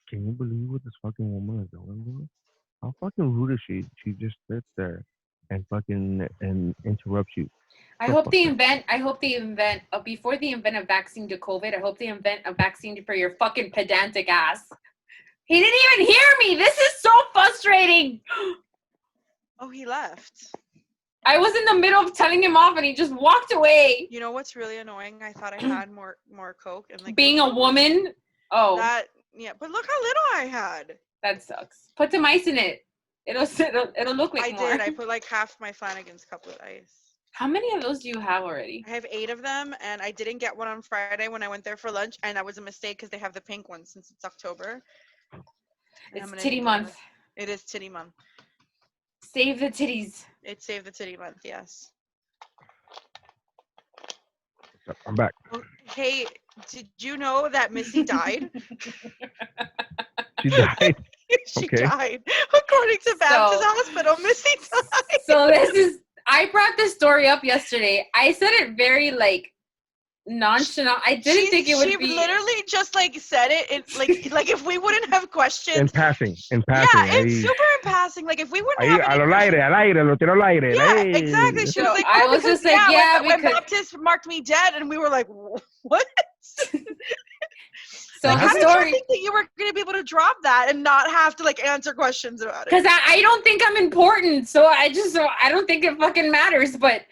F: Can you believe what this fucking woman is doing? How fucking rude is she? She just sits there and fucking interrupts you.
E: I hope they invent before they invent a vaccine to COVID, I hope they invent a vaccine for your fucking pedantic ass. He didn't even hear me. This is so frustrating.
H: Oh, he left.
E: I was in the middle of telling him off and he just walked away.
H: You know what's really annoying? I thought I had more Coke, and like
E: being a woman. Oh.
H: But look how little I had.
E: That sucks. Put some ice in it. It'll look like more.
H: I did. I put like half my Flanagan's cup with ice.
E: How many of those do you have already?
H: I have 8 of them, and I didn't get one on Friday when I went there for lunch, and that was a mistake because they have the pink one since it's October.
E: It's titty month.
H: It is titty month.
E: Save the titties.
H: It's Save the Titty Month, yes.
F: I'm back.
H: Hey, did you know that Missy died?
F: She died?
H: She died. According to Baptist Hospital, Missy died.
E: So I brought this story up yesterday. I said it very like nonchalant. I didn't think it would be.
H: She literally just like said it. Like if we wouldn't have questions.
F: In passing.
H: Yeah, it's super in passing. discussing, like, if we wouldn't
F: Ahí,
H: have
F: al
H: any
F: aire, al aire, lo tiro al aire.
H: Yeah,
F: Hey.
H: exactly. She was
E: So
H: like,
E: I
H: oh,
E: was
H: because,
E: just like, yeah,
H: when
E: because-
H: Baptist marked me dead, and we were like, what?
E: So
H: Like,
E: the
H: how did you
E: story,
H: think that you were going to be able to drop that and not have to, like, answer questions about it?
E: because I don't think I'm important, so I don't think it fucking matters. But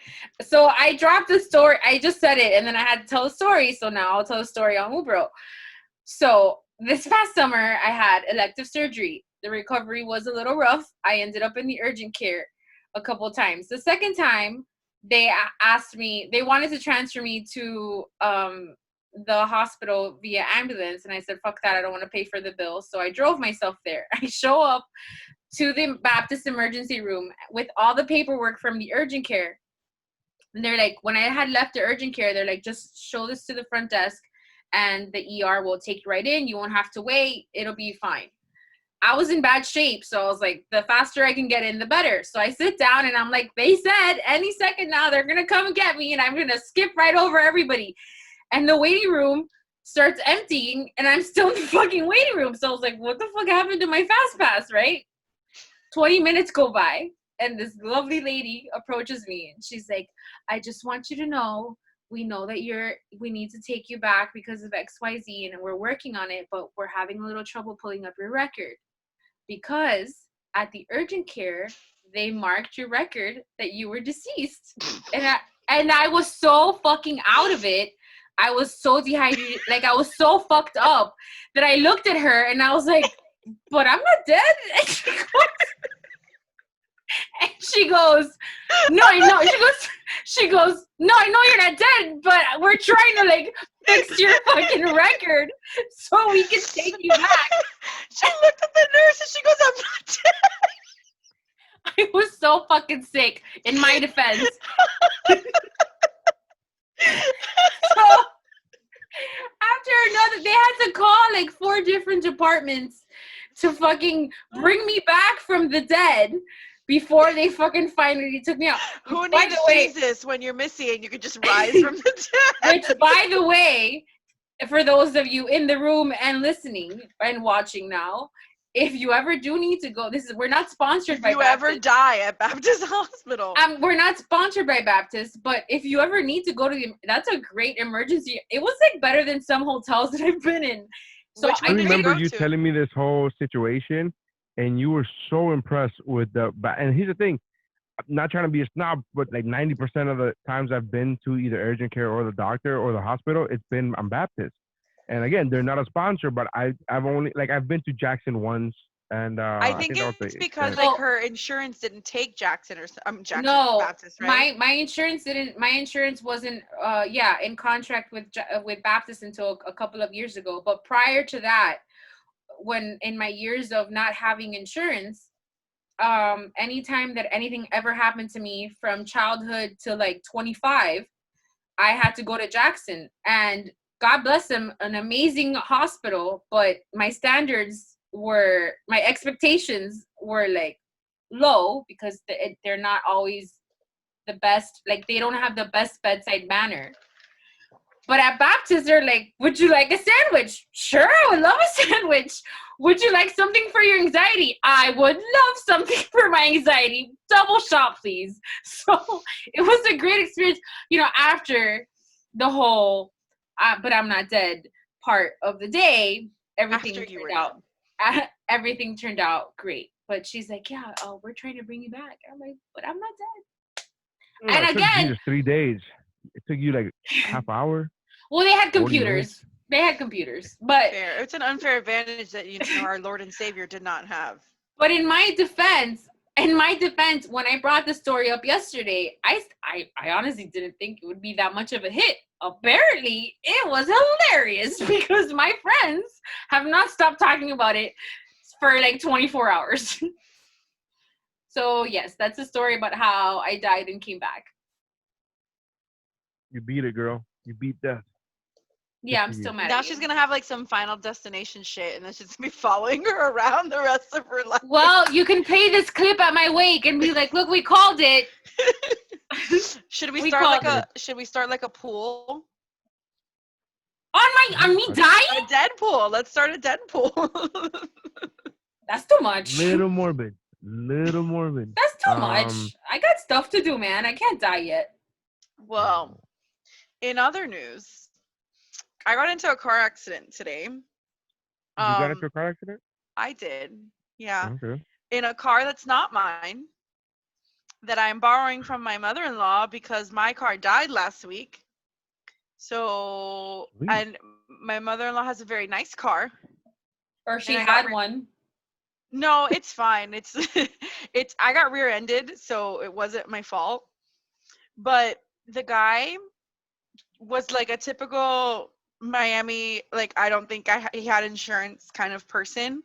E: so I dropped the story. I just said it, and then I had to tell a story. So now I'll tell a story on Wubro. So this past summer, I had elective surgery. The recovery was a little rough. I ended up in the urgent care a couple times. The second time, they asked me, they wanted to transfer me to the hospital via ambulance, and I said, fuck that, I don't want to pay for the bill. So I drove myself there. I show up to the Baptist emergency room with all the paperwork from the urgent care, and they're like, when I had left the urgent care, they're like, just show this to the front desk and the ER will take you right in. You won't have to wait, it'll be fine. I was in bad shape, so I was like, the faster I can get in, the better. So I sit down and I'm like, they said any second now they're gonna come and get me, and I'm gonna skip right over everybody. And the waiting room starts emptying, and I'm still in the fucking waiting room. So I was like, what the fuck happened to my fast pass, right? 20 minutes go by, and this lovely lady approaches me, and she's like, I just want you to know, we know that we need to take you back because of XYZ, and we're working on it, but we're having a little trouble pulling up your record. Because at the urgent care, they marked your record that you were deceased. And I was so fucking out of it. I was so dehydrated, like I was so fucked up that I looked at her and I was like, but I'm not dead. And she goes, no, I know. She goes, no, I know you're not dead, but we're trying to like fix your fucking record so we can take you back.
H: She looked at the nurse and she goes, I'm not dead.
E: I was so fucking sick, in my defense. So after another, they had to call like 4 different departments to fucking bring me back from the dead before they fucking finally took me out.
H: Who
E: By
H: needs
E: the way,
H: Jesus when you're missing? You could just rise from the dead.
E: which, by the way, for those of you in the room and listening and watching now, if you ever do need to go, we're not sponsored by
H: If you
E: Baptist.
H: ever die at Baptist Hospital.
E: We're not sponsored by Baptist, but if you ever need to go to that's a great emergency. It was like better than some hotels that I've been in. So
H: Which
F: I
H: one did you
F: remember
H: go
F: you
H: to?
F: telling me this whole situation, and you were so impressed with and here's the thing, I'm not trying to be a snob, but like 90% of the times I've been to either urgent care or the doctor or the hospital, I'm Baptist. And again, they're not a sponsor, but I've been to Jackson once, and
H: I think
F: that was
H: it's
F: the
H: because
F: extent.
H: like her insurance didn't take Jackson Jackson
E: no,
H: Baptist, right?
E: my insurance didn't. My insurance wasn't in contract with Baptist until a couple of years ago. But prior to that, when in my years of not having insurance, anytime that anything ever happened to me from childhood to like 25, I had to go to Jackson, and God bless them, an amazing hospital, but my expectations were like low because they're not always the best, like they don't have the best bedside manner. But at Baptist, they're like, would you like a sandwich? Sure, I would love a sandwich. Would you like something for your anxiety? I would love something for my anxiety. Double shot, please. So it was a great experience, after the whole but I'm not dead part of the day. Everything turned out great. But she's like, yeah, we're trying to bring you back. I'm like, but I'm not dead. And
F: it took
E: again,
F: Jesus 3 days. It took you like half hour.
E: well, they had
F: 40
E: computers. They had computers, but
H: Fair. It's an unfair advantage that our Lord and Savior did not have.
E: But in my defense, when I brought the story up yesterday, I honestly didn't think it would be that much of a hit. Apparently, it was hilarious because my friends have not stopped talking about it for like 24 hours. So yes, that's a story about how I died and came back.
F: You beat it, girl. You beat death.
E: Yeah, I'm still mad
H: Now
E: at
H: she's
E: you.
H: gonna have like some Final Destination shit, and then she's gonna be following her around the rest of her life.
E: Well, you can play this clip at my wake and be like, look, we called it.
H: Should we
E: We
H: start
E: called
H: like a pool?
E: On me dying?
H: A Deadpool. Let's start a Deadpool.
E: That's too much.
F: Little morbid. Little morbid.
E: That's too much. I got stuff to do, man. I can't die yet.
H: Well, in other news, I got into a car accident today.
F: You got into a car accident?
H: I did. Yeah.
F: Okay.
H: In a car that's not mine, that I'm borrowing from my mother-in-law because my car died last week. So,
F: Sweet.
H: and my mother-in-law has a very nice car.
E: Or she
H: And I got
E: had one.
H: No, it's fine. It's I got rear-ended, so it wasn't my fault. But the guy was like a typical Miami, like I don't think he had insurance kind of person.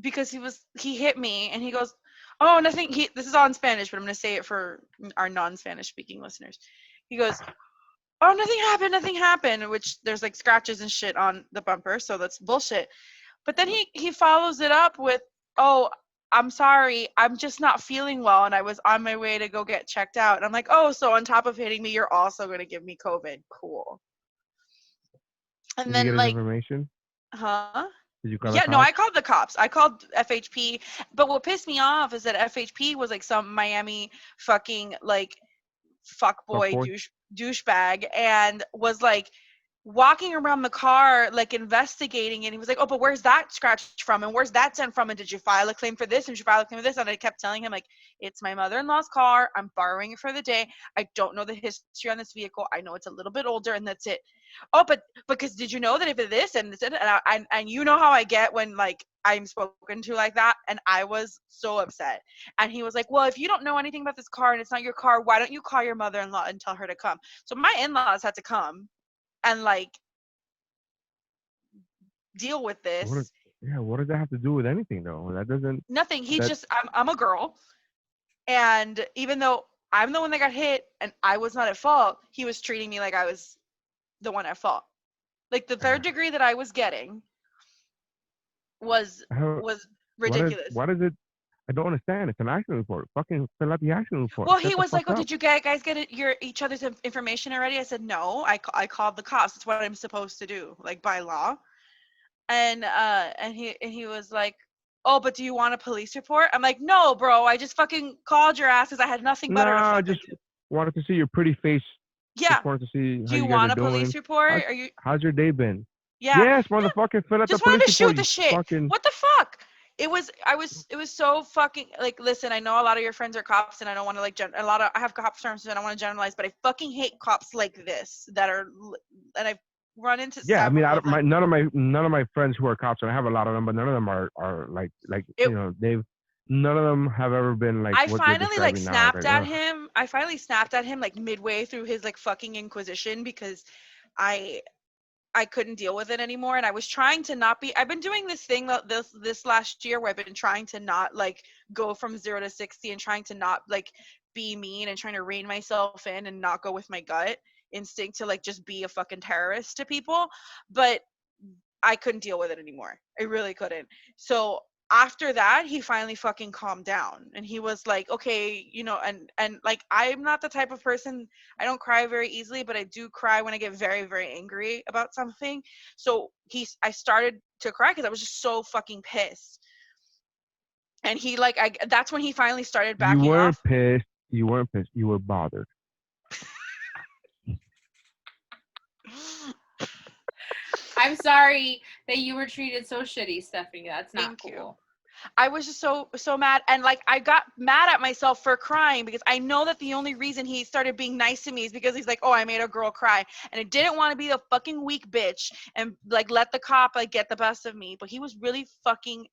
H: Because he hit me and he goes, "Oh, nothing." This is all in Spanish, but I'm going to say it for our non-Spanish speaking listeners. He goes, "Oh, nothing happened," which there's like scratches and shit on the bumper, so that's bullshit. But then he follows it up with, "Oh, I'm sorry, I'm just not feeling well and I was on my way to go get checked out." And I'm like, "Oh, so on top of hitting me, you're also going to give me COVID. Cool." And
F: Did
H: then
F: you get his
H: like,
F: information?
H: huh?
F: Did you call
H: Yeah,
F: the
H: no, I
F: cops?
H: called the cops. I called FHP. But what pissed me off is that FHP was like some Miami fucking like fuckboy
F: Fuckboy?
H: douchebag and was like walking around the car like investigating, and he was like, "Oh, but where's that scratch from, and where's that dent from, and did you file a claim for this, and did you file a claim for this?" And I kept telling him like, "It's my mother-in-law's car, I'm borrowing it for the day, I don't know the history on this vehicle, I know it's a little bit older and that's it." "Oh, but because did you know that if it this and this and you know how I get when like I'm spoken to like that?" And I was so upset. And he was like, "Well, if you don't know anything about this car and it's not your car, why don't you call your mother-in-law and tell her to come?" So my in-laws had to come and like deal with
F: What?
H: this.
F: What does that have to do with anything, though? That doesn't.
H: Nothing. He
F: That.
H: just I'm a girl, and even though I'm the one that got hit and I was not at fault, he was treating me like I was the one at fault. Like the third degree that I was getting was
F: How,
H: was
F: what is?
H: ridiculous.
F: What is it? I don't understand. It's an accident report. Fucking fill out the accident report.
H: Well,
F: Shut
H: he
F: the
H: was
F: fuck
H: like, "Oh,
F: up.
H: did you guys get each other's information already?" I said, "No, I called the cops. It's what I'm supposed to do, like by law." And he was like, "Oh, but do you want a police report?" I'm like, "No, bro, I just fucking called your ass because I had nothing
F: No,
H: better to
F: I
H: fucking
F: just
H: do."
F: wanted to see your pretty face.
H: Yeah.
F: Just wanted to see
H: Do
F: how
H: you
F: you guys are
H: want a police
F: doing.
H: report? Are you?
F: How's your day been?
H: Yeah.
F: Yes, motherfucker, fill out the
H: Just wanted
F: police
H: to
F: report.
H: shoot the
F: You
H: shit.
F: fucking.
H: What the fuck? It was so fucking like, listen, I know a lot of your friends are cops and I don't want to like I have cops terms and I don't want to generalize, but I fucking hate cops like this that are, and I've run into
F: Yeah, I mean,
H: several of them.
F: none of my friends who are cops, and I have a lot of them, but none of them are like
H: It,
F: none of them have ever been like
H: I
F: what you're
H: finally like
F: describing now.
H: snapped
F: Like,
H: at
F: ugh.
H: him. I finally snapped at him like midway through his like fucking inquisition because I I couldn't deal with it anymore, and I was trying to not be. I've been doing this thing this last year where I've been trying to not like go from 0 to 60 and trying to not like be mean and trying to rein myself in and not go with my gut instinct to like just be a fucking terrorist to people. But I couldn't deal with it anymore. I really couldn't. So after that, he finally fucking calmed down and he was like, "Okay, and like I'm not the type of person, I don't cry very easily, but I do cry when I get very, very angry about something." So I started to cry because I was just so fucking pissed. And he like that's when he finally started
F: You
H: backing
F: weren't
H: off.
F: pissed. You weren't pissed. You were bothered.
E: I'm sorry that you were treated so shitty, Stephanie. That's not
H: Thank
E: cool.
H: you. I was just so mad, and like I got mad at myself for crying because I know that the only reason he started being nice to me is because he's like, "Oh, I made a girl cry," and I didn't want to be the fucking weak bitch and like let the cop like get the best of me. But he was really fucking,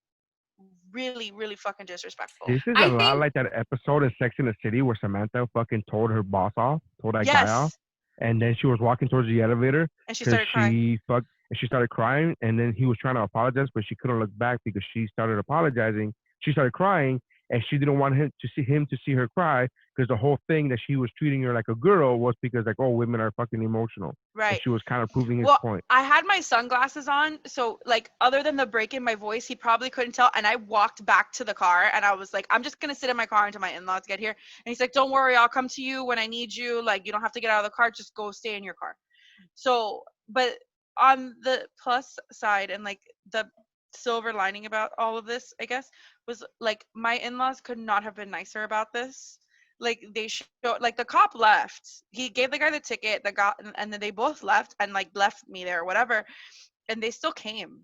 H: really, really fucking disrespectful.
F: This is a
E: I
F: lot
E: think
F: like that episode of Sex in the City where Samantha fucking told her boss off, told that guy off,
H: Yes,
F: and then she was walking towards the elevator
H: and she
F: because
H: started crying.
F: she started crying, and then he was trying to apologize, but she couldn't look back because she started apologizing. She started crying, and she didn't want him to see her cry because the whole thing that she was treating her like a girl was because like, oh, women are fucking emotional, and
H: Right.
F: she was kind of proving his
H: Well,
F: point.
H: I had my sunglasses on, so like other than the break in my voice, he probably couldn't tell. And I walked back to the car and I was like, "I'm just gonna sit in my car until my in-laws get here." And he's like, "Don't worry, I'll come to you when I need you. Like you don't have to get out of the car, just go stay in your car." So, but on the plus side and like the silver lining about all of this, I guess, was like, my in-laws could not have been nicer about this. Like, they showed, like, the cop left. He gave the guy the ticket, and then they both left and like left me there, or whatever. And they still came.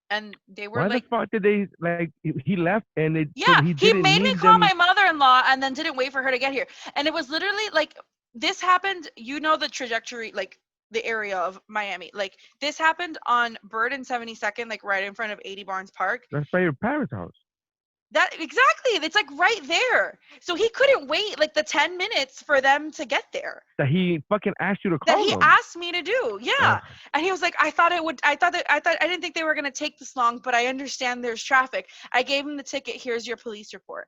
H: And they were
F: Why
H: like,
F: the fuck did they like? He left and it. So
H: yeah,
F: he
H: he
F: didn't
H: made me
F: need
H: call
F: them.
H: my mother-in-law and then didn't wait for her to get here. And it was literally like, this happened, you know, the trajectory, like the area of Miami. Like, this happened on Bird and 72nd, like right in front of 80 Barnes Park.
F: That's by your parents' house.
H: That exactly. It's like right there. So he couldn't wait like the 10 minutes for them to get there.
F: That he fucking asked you to
H: That
F: call
H: he
F: them.
H: asked me to do. Yeah. And he was like, I didn't think they were going to take this long, but I understand there's traffic. I gave him the ticket. Here's your police report.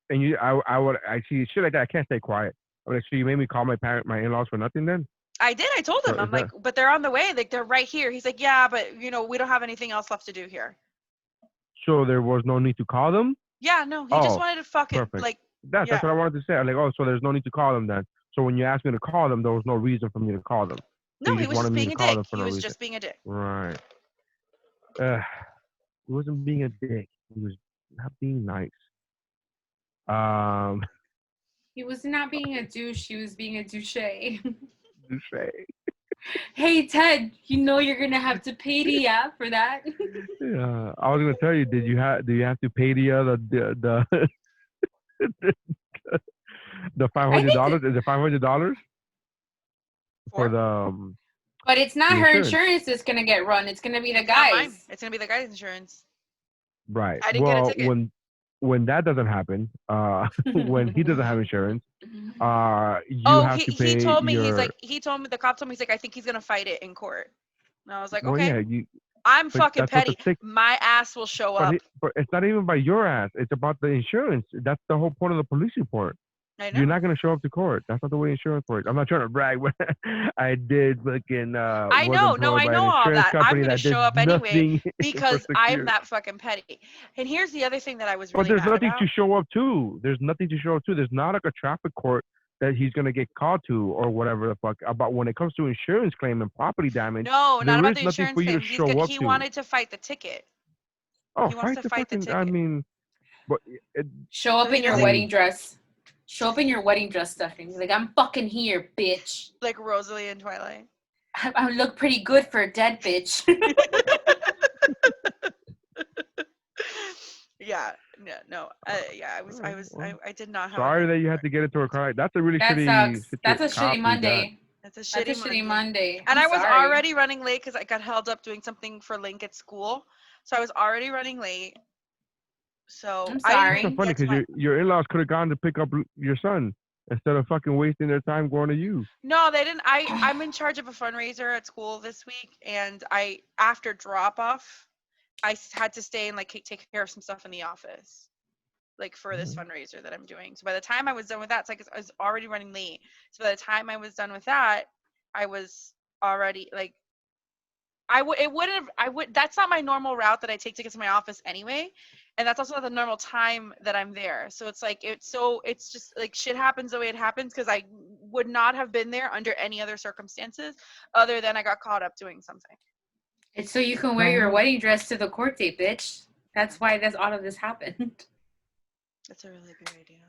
F: And I would actually shit like that. I can't stay quiet. I would actually, you made me call my in-laws for nothing then.
H: I did. I told him.
F: So
H: I'm like, but they're on the way. Like, they're right here. He's like, yeah, but you know, we don't have anything else left to do here.
F: So there was no need to call them?
H: Yeah, no. He just wanted to fucking
F: perfect.
H: like.
F: That's what I wanted to say. I'm like, oh, so there's no need to call them then. So when you asked me to call them, there was no reason for me to call them.
H: No,
F: You
H: he
F: just
H: was just
F: wanted me
H: being
F: to
H: a
F: call
H: dick.
F: them for
H: He
F: no
H: was
F: reason.
H: just being a dick.
F: Right. He wasn't being a dick. He was not being nice.
E: He was not being a douche. He was being a douche.
F: To say.
E: Hey, Ted, you know you're going to have to pay Dia for that.
F: Yeah, I was gonna tell you. Do you have to pay the the $500? Is it $500 for the?
E: But it's not
F: The
E: her
F: insurance.
E: insurance that's going to get run. It's going to be the
H: It's not mine.
E: guys.
H: It's gonna be the guy's insurance.
F: Right.
H: I didn't get a
F: Well,
H: ticket.
F: when that doesn't happen, when he doesn't have insurance, you have to pay
H: he told me
F: your.
H: the cop told me, he's like, I think he's gonna fight it in court. And I was like,
F: Well,
H: okay.
F: yeah,
H: I'm
F: but
H: fucking
F: that's what the
H: petty.
F: tick-
H: My ass will show
F: but,
H: up.
F: but it's not even by your ass. It's about the insurance. That's the whole point of the police report.
H: I know.
F: You're not gonna show up to court. That's not the way insurance works. I'm not trying to brag, but I did fucking.
H: I know. No, I know all that. I'm gonna show up anyway because I'm that fucking petty. And here's the other thing that I was really
F: But there's
H: mad
F: nothing
H: about.
F: to show up to. There's nothing to show up to. There's not like a traffic court that he's gonna get called to or whatever the fuck about when it comes to insurance claim and property damage.
H: No, not
F: there
H: about
F: is
H: the
F: nothing
H: insurance
F: for you
H: claim.
F: to show up
H: He
F: to.
H: wanted to fight the ticket.
F: Oh,
H: he wants to fight the
F: fucking.
H: ticket.
F: I mean, but
E: Show up
H: So he
E: in your
H: doesn't-
E: wedding dress. Show up in your wedding dress stuffing. Like, I'm fucking here, bitch.
H: Like Rosalie in Twilight.
E: I look pretty good for a dead bitch.
H: Yeah, no. I did not have.
F: sorry that you had to get into a car. That's a really
E: That
F: shitty.
E: sucks. That's a
F: copy,
E: shitty Monday.
H: That's a shitty,
E: That's a shitty Monday.
H: And
E: I'm
H: I was
E: sorry.
H: already running late because I got held up doing something for Link at school. So I was already running late. So
E: I'm
H: I
E: sorry.
F: It's so
H: didn't
F: funny
H: get to
F: because
H: my-
F: your in-laws could have gone to pick up your son instead of fucking wasting their time going to you.
H: No, they didn't. I'm in charge of a fundraiser at school this week, and after drop off, had to stay and like take care of some stuff in the office, like for this fundraiser that I'm doing. So by the time I was done with that, it's like I was already running late. So by the time I was done with that, I was already like, that's not my normal route that I take to get to my office anyway. And that's also not the normal time that I'm there. So it's like, it's just like shit happens the way it happens because I would not have been there under any other circumstances other than I got caught up doing something.
E: It's so you can wear your wedding dress to the court date, bitch. That's why all of this happened.
H: That's a really good idea.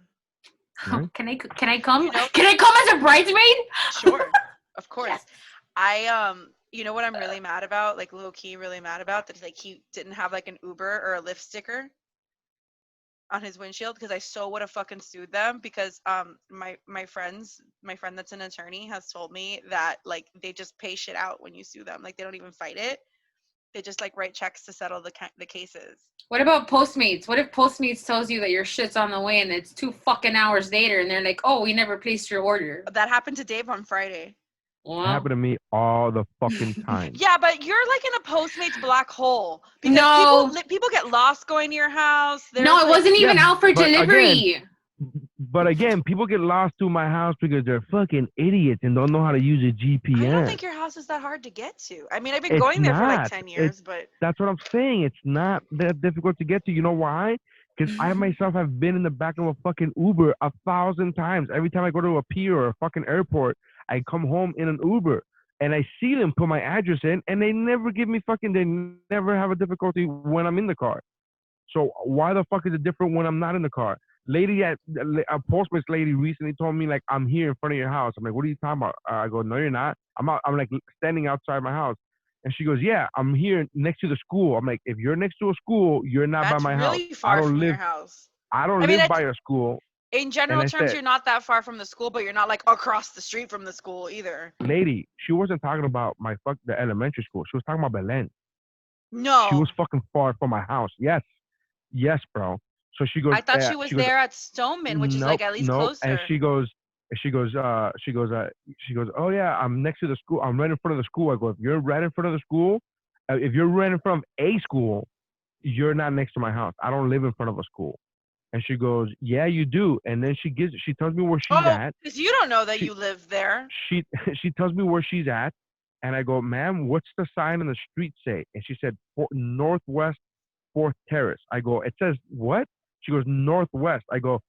F: Right.
E: Can I come?
H: You know-
E: Can I come as a bridesmaid?
H: Sure. Of course.
E: Yes.
H: You know what I'm really mad about? Like low key really mad about that like he didn't have like an Uber or a Lyft sticker on his windshield because I so would have fucking sued them because my friend that's an attorney has told me that like they just pay shit out when you sue them. Like they don't even fight it. They just like write checks to settle the cases.
E: What about Postmates? What if Postmates tells you that your shit's on the way and it's 2 fucking hours later and they're like, oh, we never placed your order?
H: That happened to Dave on Friday.
F: It happened to me all the fucking time.
H: Yeah, but you're like in a Postmates black hole because
E: No.
H: people get lost going to your house.
E: No,
H: There's,
E: it wasn't even
F: Yeah,
E: out for
F: but
E: delivery.
F: But again, people get lost to my house because they're fucking idiots and don't know how to use a GPS.
H: I don't think your house is that hard to get to. I mean, I've been
F: It's
H: going there for like
F: not.
H: 10 years, but
F: That's what I'm saying. It's not that difficult to get to. You know why? Because I myself have been in the back of a fucking Uber 1,000 times. Every time I go to a pier or a fucking airport, I come home in an Uber. And I see them put my address in, and they never give me they never have a difficulty when I'm in the car. So why the fuck is it different when I'm not in the car? Lady at a Postmates lady recently told me like I'm here in front of your house. I'm like, what are you talking about? I go, no, you're not. I'm out. I'm like standing outside my house, and she goes, yeah, I'm here next to the school. I'm like, if you're next to a school, you're not by
H: That's
F: my house.
H: really far from your house.
F: I
H: I
F: don't
H: mean,
F: live by a school.
H: in
F: And
H: general
F: I
H: terms,
F: said,
H: you're not that far from the school, but you're not like across the street from the school either.
F: lady, she wasn't talking about the elementary school. She was talking about Belen.
H: No.
F: She was fucking far from my house. Yes, bro. So she goes.
H: I thought she was there at Stoneman, which is like at least closer.
F: And she goes, oh yeah, I'm next to the school. I'm right in front of the school. I go, if you're right in front of the school, if you're right in front of a school, you're not next to my house. I don't live in front of a school. And she goes, yeah, you do. And then she tells me where she's at.
H: Because you don't know that you live there.
F: She tells me where she's at. And I go, ma'am, what's the sign on the street say? And she said, Northwest 4th Terrace. I go, it says what? She goes, Northwest. I go,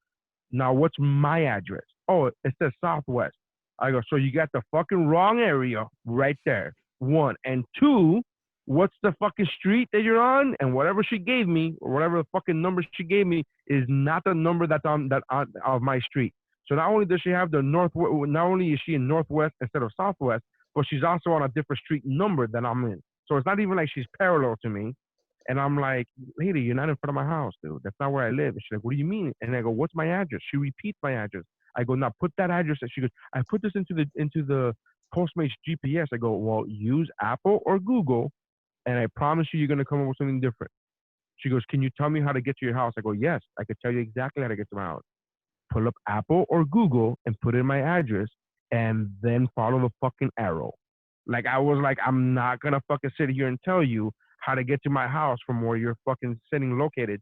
F: now what's my address? Oh, it says Southwest. I go, so you got the fucking wrong area right there. 1. And 2, what's the fucking street that you're on? And whatever she gave me, or whatever the fucking number she gave me, is not the number that's on of my street. So not only does she have the not only is she in Northwest instead of Southwest, but she's also on a different street number than I'm in. So it's not even like she's parallel to me. And I'm like, lady, you're not in front of my house, dude. That's not where I live. And she's like, what do you mean? And I go, what's my address? She repeats my address. I go, now put that address. And she goes, I put this into the Postmates GPS. I go, well, use Apple or Google, and I promise you're going to come up with something different. She goes, can you tell me how to get to your house? I go, yes, I can tell you exactly how to get to my house. Pull up Apple or Google and put in my address, and then follow the fucking arrow. Like, I was like, I'm not going to fucking sit here and tell you how to get to my house from where you're fucking sitting located.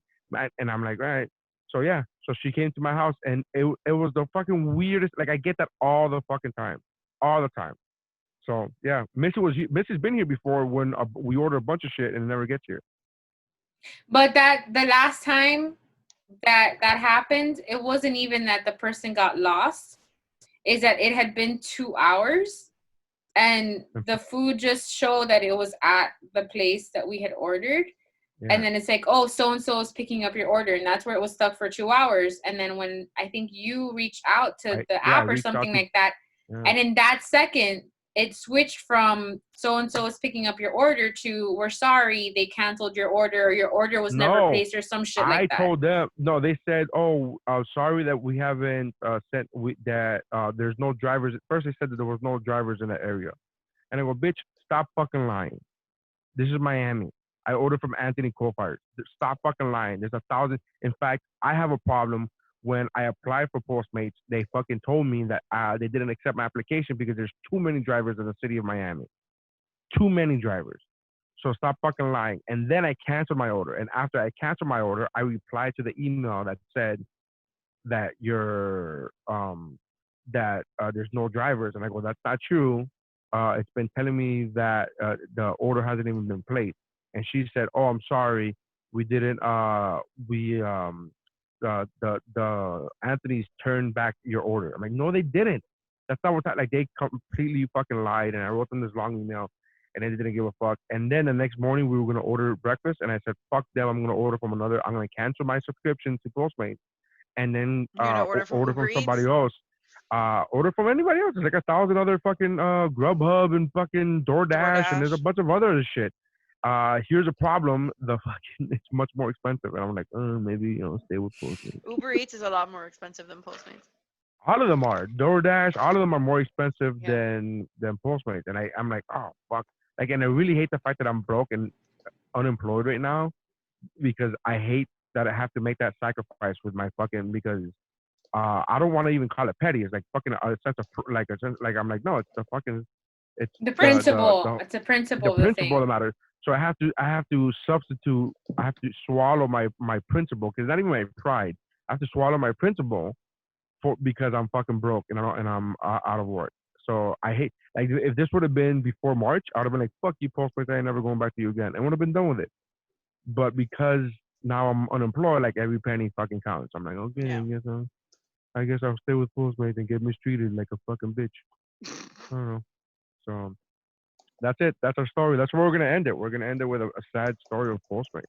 F: And I'm like, all right. So, yeah. So she came to my house, and it was the fucking weirdest. Like, I get that all the fucking time. All the time. So, yeah. Missy's been here before when we order a bunch of shit and it never gets here.
E: But the last time that happened, it wasn't even that the person got lost. Is that it had been 2 hours, and the food just showed that it was at the place that we had ordered. Yeah. And then it's like, oh, so-and-so is picking up your order. And that's where it was stuck for 2 hours. And then when I think you reached out to the app or something like that, and in that second, it switched from so-and-so is picking up your order to, we're sorry, they canceled your order, or your order was never placed, or some shit like that.
F: I told them, no, they said, oh, sorry that we haven't sent, there's no drivers. First they said that there was no drivers in that area. And I go, bitch, stop fucking lying. This is Miami. I ordered from Anthony Coal-Fired. Stop fucking lying. There's 1,000. In fact, I have a problem. When I applied for Postmates, they fucking told me that they didn't accept my application because there's too many drivers in the city of Miami. Too many drivers. So stop fucking lying. And then I canceled my order. And after I canceled my order, I replied to the email that said that there's no drivers. And I go, that's not true. It's been telling me that the order hasn't even been placed. And she said, oh, I'm sorry. We didn't, the Anthony's turned back your order. I'm like, no, they didn't. That's not what like they completely fucking lied. And I wrote them this long email, and they didn't give a fuck. And then the next morning we were gonna order breakfast, and I said, fuck them. I'm gonna order from another. I'm gonna cancel my subscription to Postmates, and then order from somebody else. Order from anybody else. There's like 1,000 other fucking Grubhub and fucking DoorDash, and there's a bunch of other shit. Here's a problem. It's much more expensive. And I'm like, maybe, stay with Postmates.
H: Uber Eats is a lot more expensive than Postmates.
F: All of them are. DoorDash, all of them are more expensive than Postmates. And I'm like, oh, fuck. Like, and I really hate the fact that I'm broke and unemployed right now, because I hate that I have to make that sacrifice with my fucking, because I don't want to even call it petty. It's like fucking a sense of, I'm like, no, it's the fucking, it's
E: the principle. It's a principle.
F: The principle that matters. So I have to substitute. I have to swallow my principle, because not even my pride. I have to swallow my principle because I'm fucking broke and I'm out of work. So I hate, like, if this would have been before March, I would have been like, fuck you, Postmates, I ain't never going back to you again. I would have been done with it. But because now I'm unemployed, like, every penny fucking counts. I'm like, okay, yeah. I guess I'll stay with Postmates and get mistreated like a fucking bitch. I don't know. So that's it. That's our story. That's where we're gonna end it. We're gonna end it with a sad story of Postmates.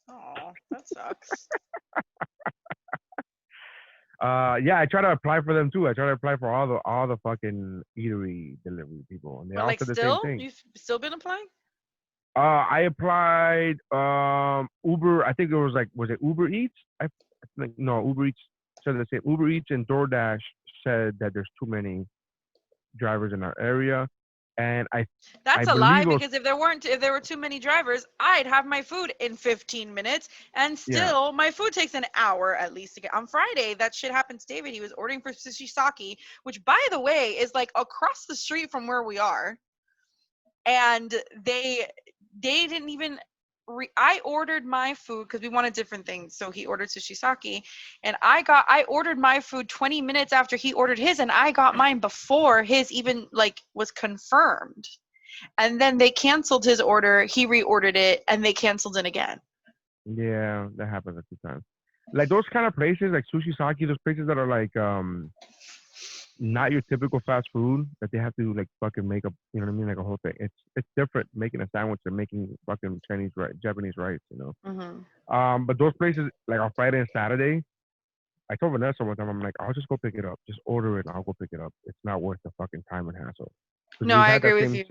H: Aww. that sucks.
F: Yeah, I try to apply for them too. I try to apply for all the fucking eatery delivery people, and they
H: But
F: all
H: like,
F: said the same
H: still,
F: thing.
H: you've still been applying?
F: I applied Uber. I think it was it Uber Eats? I think no, Uber Eats said the same. Uber Eats and DoorDash said that there's too many drivers in our area, and
H: That's
F: I
H: a lie,
F: believe it was,
H: because if there were too many drivers, I'd have my food in 15 minutes, and
F: yeah.
H: still my food takes an hour at least to get. On Friday, that shit happened to David. He was ordering for Sushisaki, which, by the way, is like across the street from where we are, and they didn't even. I ordered my food because we wanted different things, so he ordered sushisaki, and I ordered my food 20 minutes after he ordered his, and I got mine before his even like was confirmed. And then they canceled his order, he reordered it, and they canceled it again.
F: Yeah, that happens a few times. Like those kind of places, like Sushisaki, those places that are like not your typical fast food that they have to like fucking make up, you know what I mean, like a whole thing. It's different making a sandwich than making fucking Japanese rice, you know.
H: Mm-hmm.
F: But those places, like on Friday and Saturday, I told Vanessa one time, I'm like, I'll just go pick it up, just order it, and I'll go pick it up. It's not worth the fucking time and hassle.
H: No, I agree with you.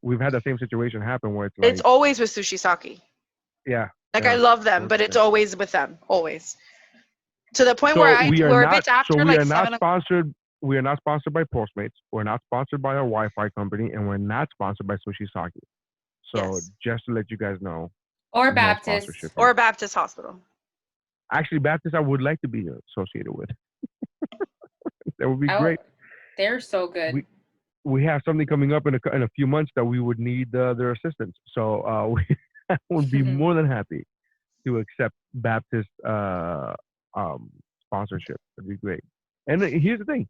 F: We've had the same situation happen where it's like,
H: It's always with Sushisaki.
F: yeah,
H: Like
F: yeah,
H: I love them, but it's always with them, always. To the point where if it's after like 7 o'clock.
F: We are not sponsored by Postmates. We're not sponsored by a Wi-Fi company, and we're not sponsored by Sushisaki. So
H: Yes.
F: just to let you guys know.
E: Or
F: no
E: Baptist.
F: sponsorship
H: Or
F: here.
H: Baptist Hospital.
F: Actually, Baptist, I would like to be associated with. That would be great.
E: They're so good.
F: We have something coming up in a few months that we would need their assistance. So we would be more than happy to accept Baptist sponsorship. That'd be great. And here's the thing.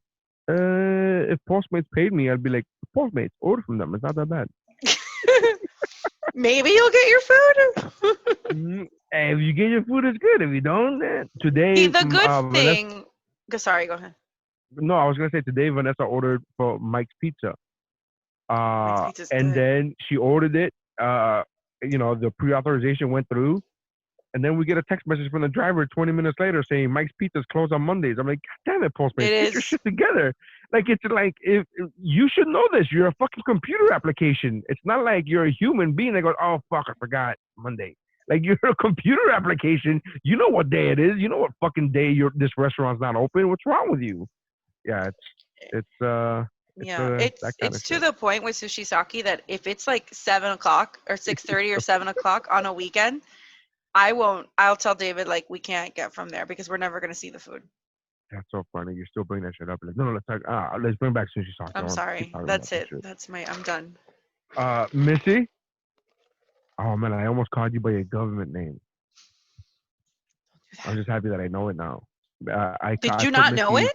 F: If Postmates paid me, I'd be like, Postmates, order from them. It's not that bad.
H: Maybe you'll get your food.
F: If you get your food, it's good. If you don't, today.
H: See, the good thing. Sorry, go ahead.
F: No, I was gonna say today Vanessa ordered for Mike's Pizza. And then she ordered it. The pre-authorization went through. And then we get a text message from the driver 20 minutes later saying Mike's Pizza's closed on Mondays. I'm like, God damn it, Postmates, get your shit together. Like, it's like, if you should know this. You're a fucking computer application. It's not like you're a human being that goes, oh, fuck, I forgot Monday. Like, you're a computer application. You know what day it is. You know what fucking day this restaurant's not open. What's wrong with you? Yeah, it's to
H: the point with Sushisaki that if it's like 7 o'clock or 6:30 or 7 o'clock on a weekend, I'll tell David, like, we can't get from there because we're never going to see the food.
F: That's so funny. You're still bringing that shit up. Like, no, let's bring back Sushisaki.
H: I'm sorry. That's it. I'm done.
F: Missy? Oh, man, I almost called you by your government name. I'm just happy that I know it now.
H: Did you not know it?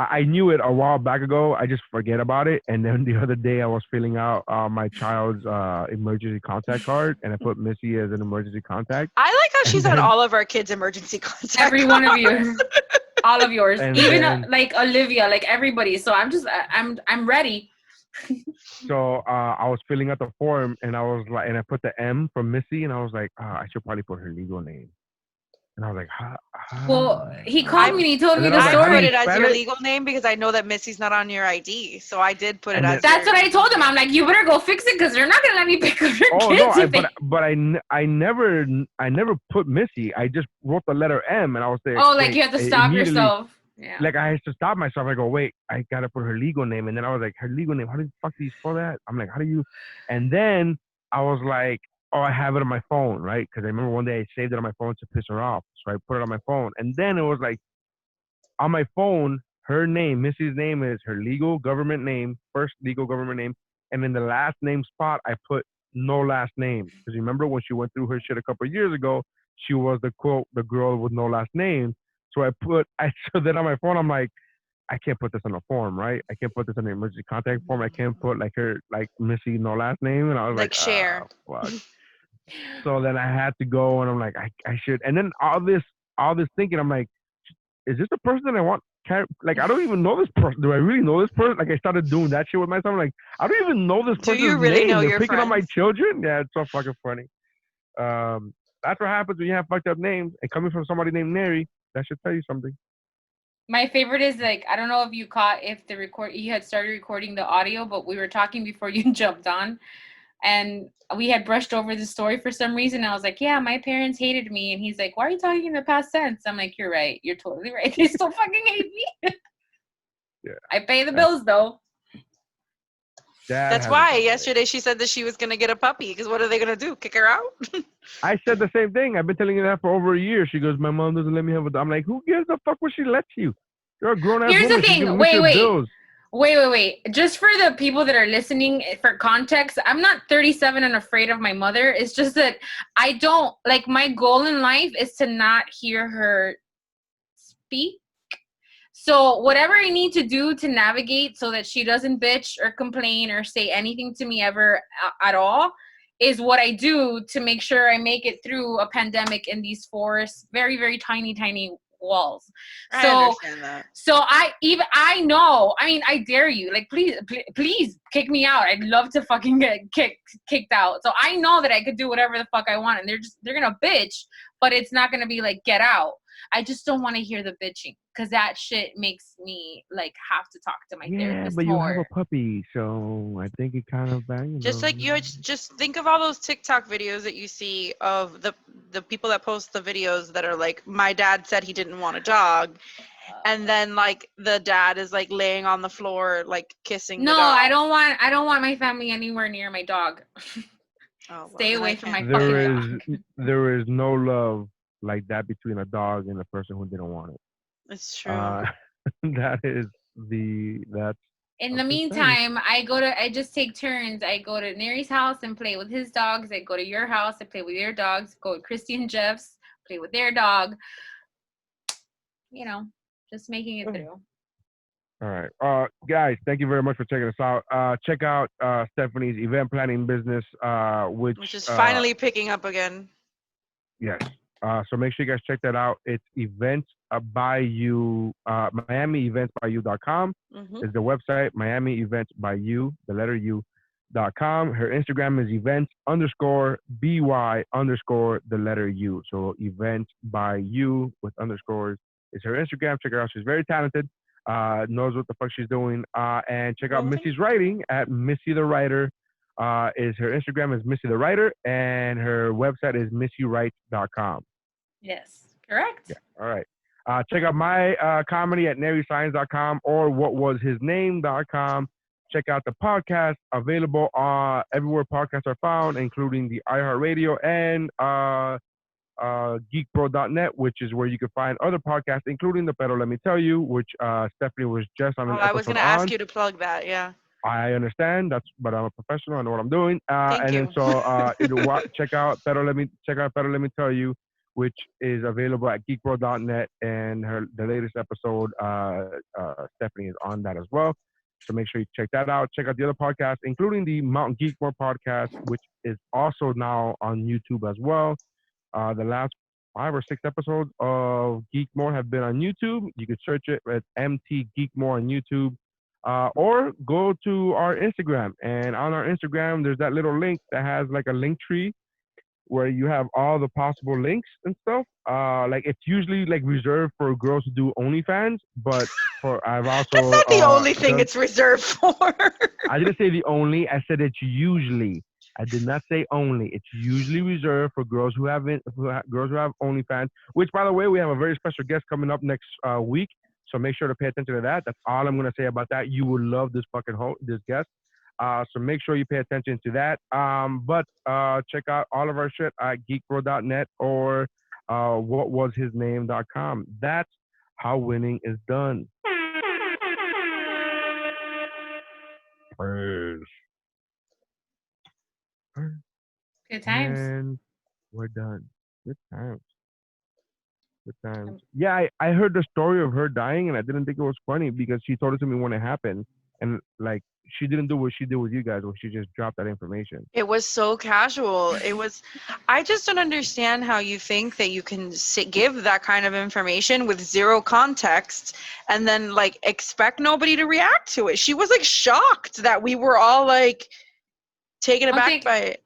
F: I knew it a while back ago. I just forget about it. And then the other day I was filling out my child's emergency contact card, and I put Missy as an emergency contact.
H: I like how she's on all of our kids' emergency contacts.
E: Every one of you. All of yours. Even like Olivia, like everybody. So I'm ready.
F: So I was filling out the form, and I was like, and I put the M from Missy, and I was like, I should probably put her legal name. And I was like,
E: Well, he called me and he told me the
H: I
E: story.
H: put it as your legal name because I know that Missy's not on your ID. So I did put it as.
E: That's what I told him. I'm like, you better go fix it because they're not gonna let me pick up your kids.
F: But I never put Missy. I just wrote the letter M, and I was there.
E: Oh, like you have to stop yourself. Yeah.
F: Like I had to stop myself. I go, wait, I gotta put her legal name, and then I was like, her legal name. How the fuck do you spell that? I'm like, how do you? And then I was like, oh, I have it on my phone, right? Because I remember one day I saved it on my phone to piss her off. So I put it on my phone. And then it was like, on my phone, her name, Missy's name is her legal government name, first legal government name. And in the last name spot, I put no last name. Because remember when she went through her shit a couple of years ago, she was the quote, the girl with no last name. So so then on my phone, I'm like, I can't put this on a form, right? I can't put this on the emergency contact form. I can't put like her, like Missy, no last name. And I was like,
H: share.
F: Fuck. So then I had to go, and I'm like, I should. And then all this thinking, I'm like, is this the person that I want? Like, I don't even know this person. Do I really know this person? Like, I started doing that shit with myself. I'm like, I don't even know this person.
H: Do you really know
F: They're
H: your
F: picking
H: friends?
F: on my children? Yeah, it's so fucking funny. That's what happens when you have fucked up names. And coming from somebody named Neri, that should tell you something.
E: My favorite is like, I don't know if you caught if you had started recording the audio, but we were talking before you jumped on, and we had brushed over the story for some reason. I was like, yeah, my parents hated me, and he's like, why are you talking in the past tense? I'm like, you're right, you're totally right. They still fucking hate me.
F: Yeah.
E: I pay the bills though.
F: Dad
H: That's
F: has a
H: why
F: good
H: yesterday she said that she was gonna get a puppy. Because what are they gonna do? Kick her out?
F: I said the same thing. I've been telling you that for over a year. She goes, my mom doesn't let me have a dog. I'm like, who gives a fuck what she lets you? You're a grown ass
E: Here's
F: woman.
E: the
F: She's
E: thing.
F: gonna miss your bills.
E: Wait. Just for the people that are listening, for context, I'm not 37 and afraid of my mother. It's just that I don't, like, my goal in life is to not hear her speak. So whatever I need to do to navigate so that she doesn't bitch or complain or say anything to me ever at all is what I do to make sure I make it through a pandemic in these forests, very, very tiny walls.
H: I understand that.
E: So I know. I mean, I dare you. Like, please kick me out. I'd love to fucking get kicked out. So I know that I could do whatever the fuck I want, and they're gonna bitch, but it's not gonna be like get out. I just don't want to hear the bitching because that shit makes me like have to talk to my therapist
F: but
E: more.
F: you have a puppy, so I think it kind of
H: Just like you just think of all those TikTok videos that you see of the people that post the videos that are like, my dad said he didn't want a dog, and then like the dad is like laying on the floor like kissing the dog.
E: I don't want my family anywhere near my dog. Stay away from my fucking dog.
F: There is no love like that between a dog and a person who didn't want it.
H: It's true.
F: That's
E: In the meantime, I just take turns. I go to Neri's house and play with his dogs. I go to your house, I play with your dogs. Go to Christy and Jeff's, play with their dog. You know, just making it through.
F: All right. Guys, thank you very much for checking us out. Check out Stephanie's event planning business, which
H: is finally picking up again.
F: Yes. So make sure you guys check that out. It's events by you, MiamiEventsByYou.com is the website. MiamiEventsByYou, the letter U.com. Her Instagram is events_by_ the letter U. So events by you with underscores is her Instagram. Check her out. She's very talented. Knows what the fuck she's doing. And check out Missy's writing at Missy the Writer. Is her Instagram is Missy the Writer, and her website is missywrites.com.
E: Yes, correct.
F: Yeah. All right. Check out my comedy at naryscience.com or whatwashisname.com. Check out the podcast available everywhere podcasts are found, including the iHeartRadio and geekpro.net, which is where you can find other podcasts, including the Pero Let Me Tell You, which Stephanie was just on an episode.
H: I was going to ask you to plug that, yeah.
F: I understand. But I'm a professional. I know what I'm doing.
H: Thank you.
F: Then so check out Pero Let Me Tell You, which is available at geekpro.net, and the latest episode, Stephanie is on that as well. So make sure you check that out. Check out the other podcasts, including the Mountain Geekmore podcast, which is also now on YouTube as well. The last 5 or 6 episodes of Geekmore have been on YouTube. You can search it at MT Geekmore on YouTube. Or go to our Instagram, and on our Instagram there's that little link that has like a link tree where you have all the possible links and stuff. Like it's usually like reserved for girls who do OnlyFans, but I've also
H: that's not the only thing it's reserved for.
F: I didn't say the only. I said it's usually. I did not say only. It's usually reserved for girls who have OnlyFans. Which, by the way, we have a very special guest coming up next week. So make sure to pay attention to that. That's all I'm going to say about that. You will love this this guest. So make sure you pay attention to that. But check out all of our shit at geekpro.net or whatwashisname.com. That's how winning is done. Praise.
E: Good times.
F: And we're done. Good times. Yeah, I heard the story of her dying, and I didn't think it was funny because she told it to me when it happened, and like she didn't do what she did with you guys, where she just dropped that information.
H: It was so casual. I just don't understand how you think that you can give that kind of information with zero context and then like expect nobody to react to it. She was like shocked that we were all like taken aback by it.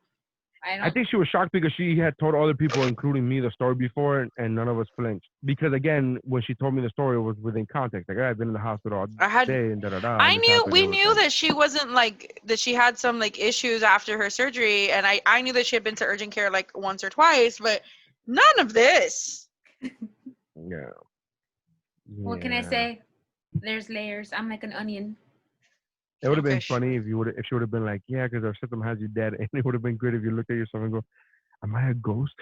F: I think she was shocked because she had told other people, including me, the story before, and none of us flinched. Because again, when she told me the story, it was within context. Like, I've been in the hospital all day and da-da-da.
H: I knew, we knew that she wasn't like, that she had some like issues after her surgery. And I knew that she had been to urgent care like once or twice, but none of this.
F: Yeah.
E: What can I say? There's layers. I'm like an onion.
F: It would have been funny if she would have been like, yeah, because our system has you dead. And it would have been great if you looked at yourself and go, am I a ghost?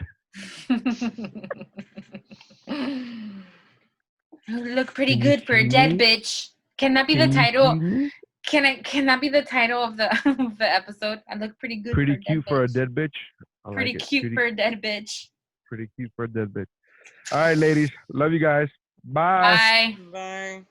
E: Look pretty good for a dead bitch. Can that be the title? Can that be the title of the of the episode? I look pretty good.
F: Pretty cute for a dead bitch.
E: Pretty cute for a dead bitch.
F: Pretty cute for a dead bitch. All right, ladies. Love you guys. Bye.
E: Bye.
H: Bye.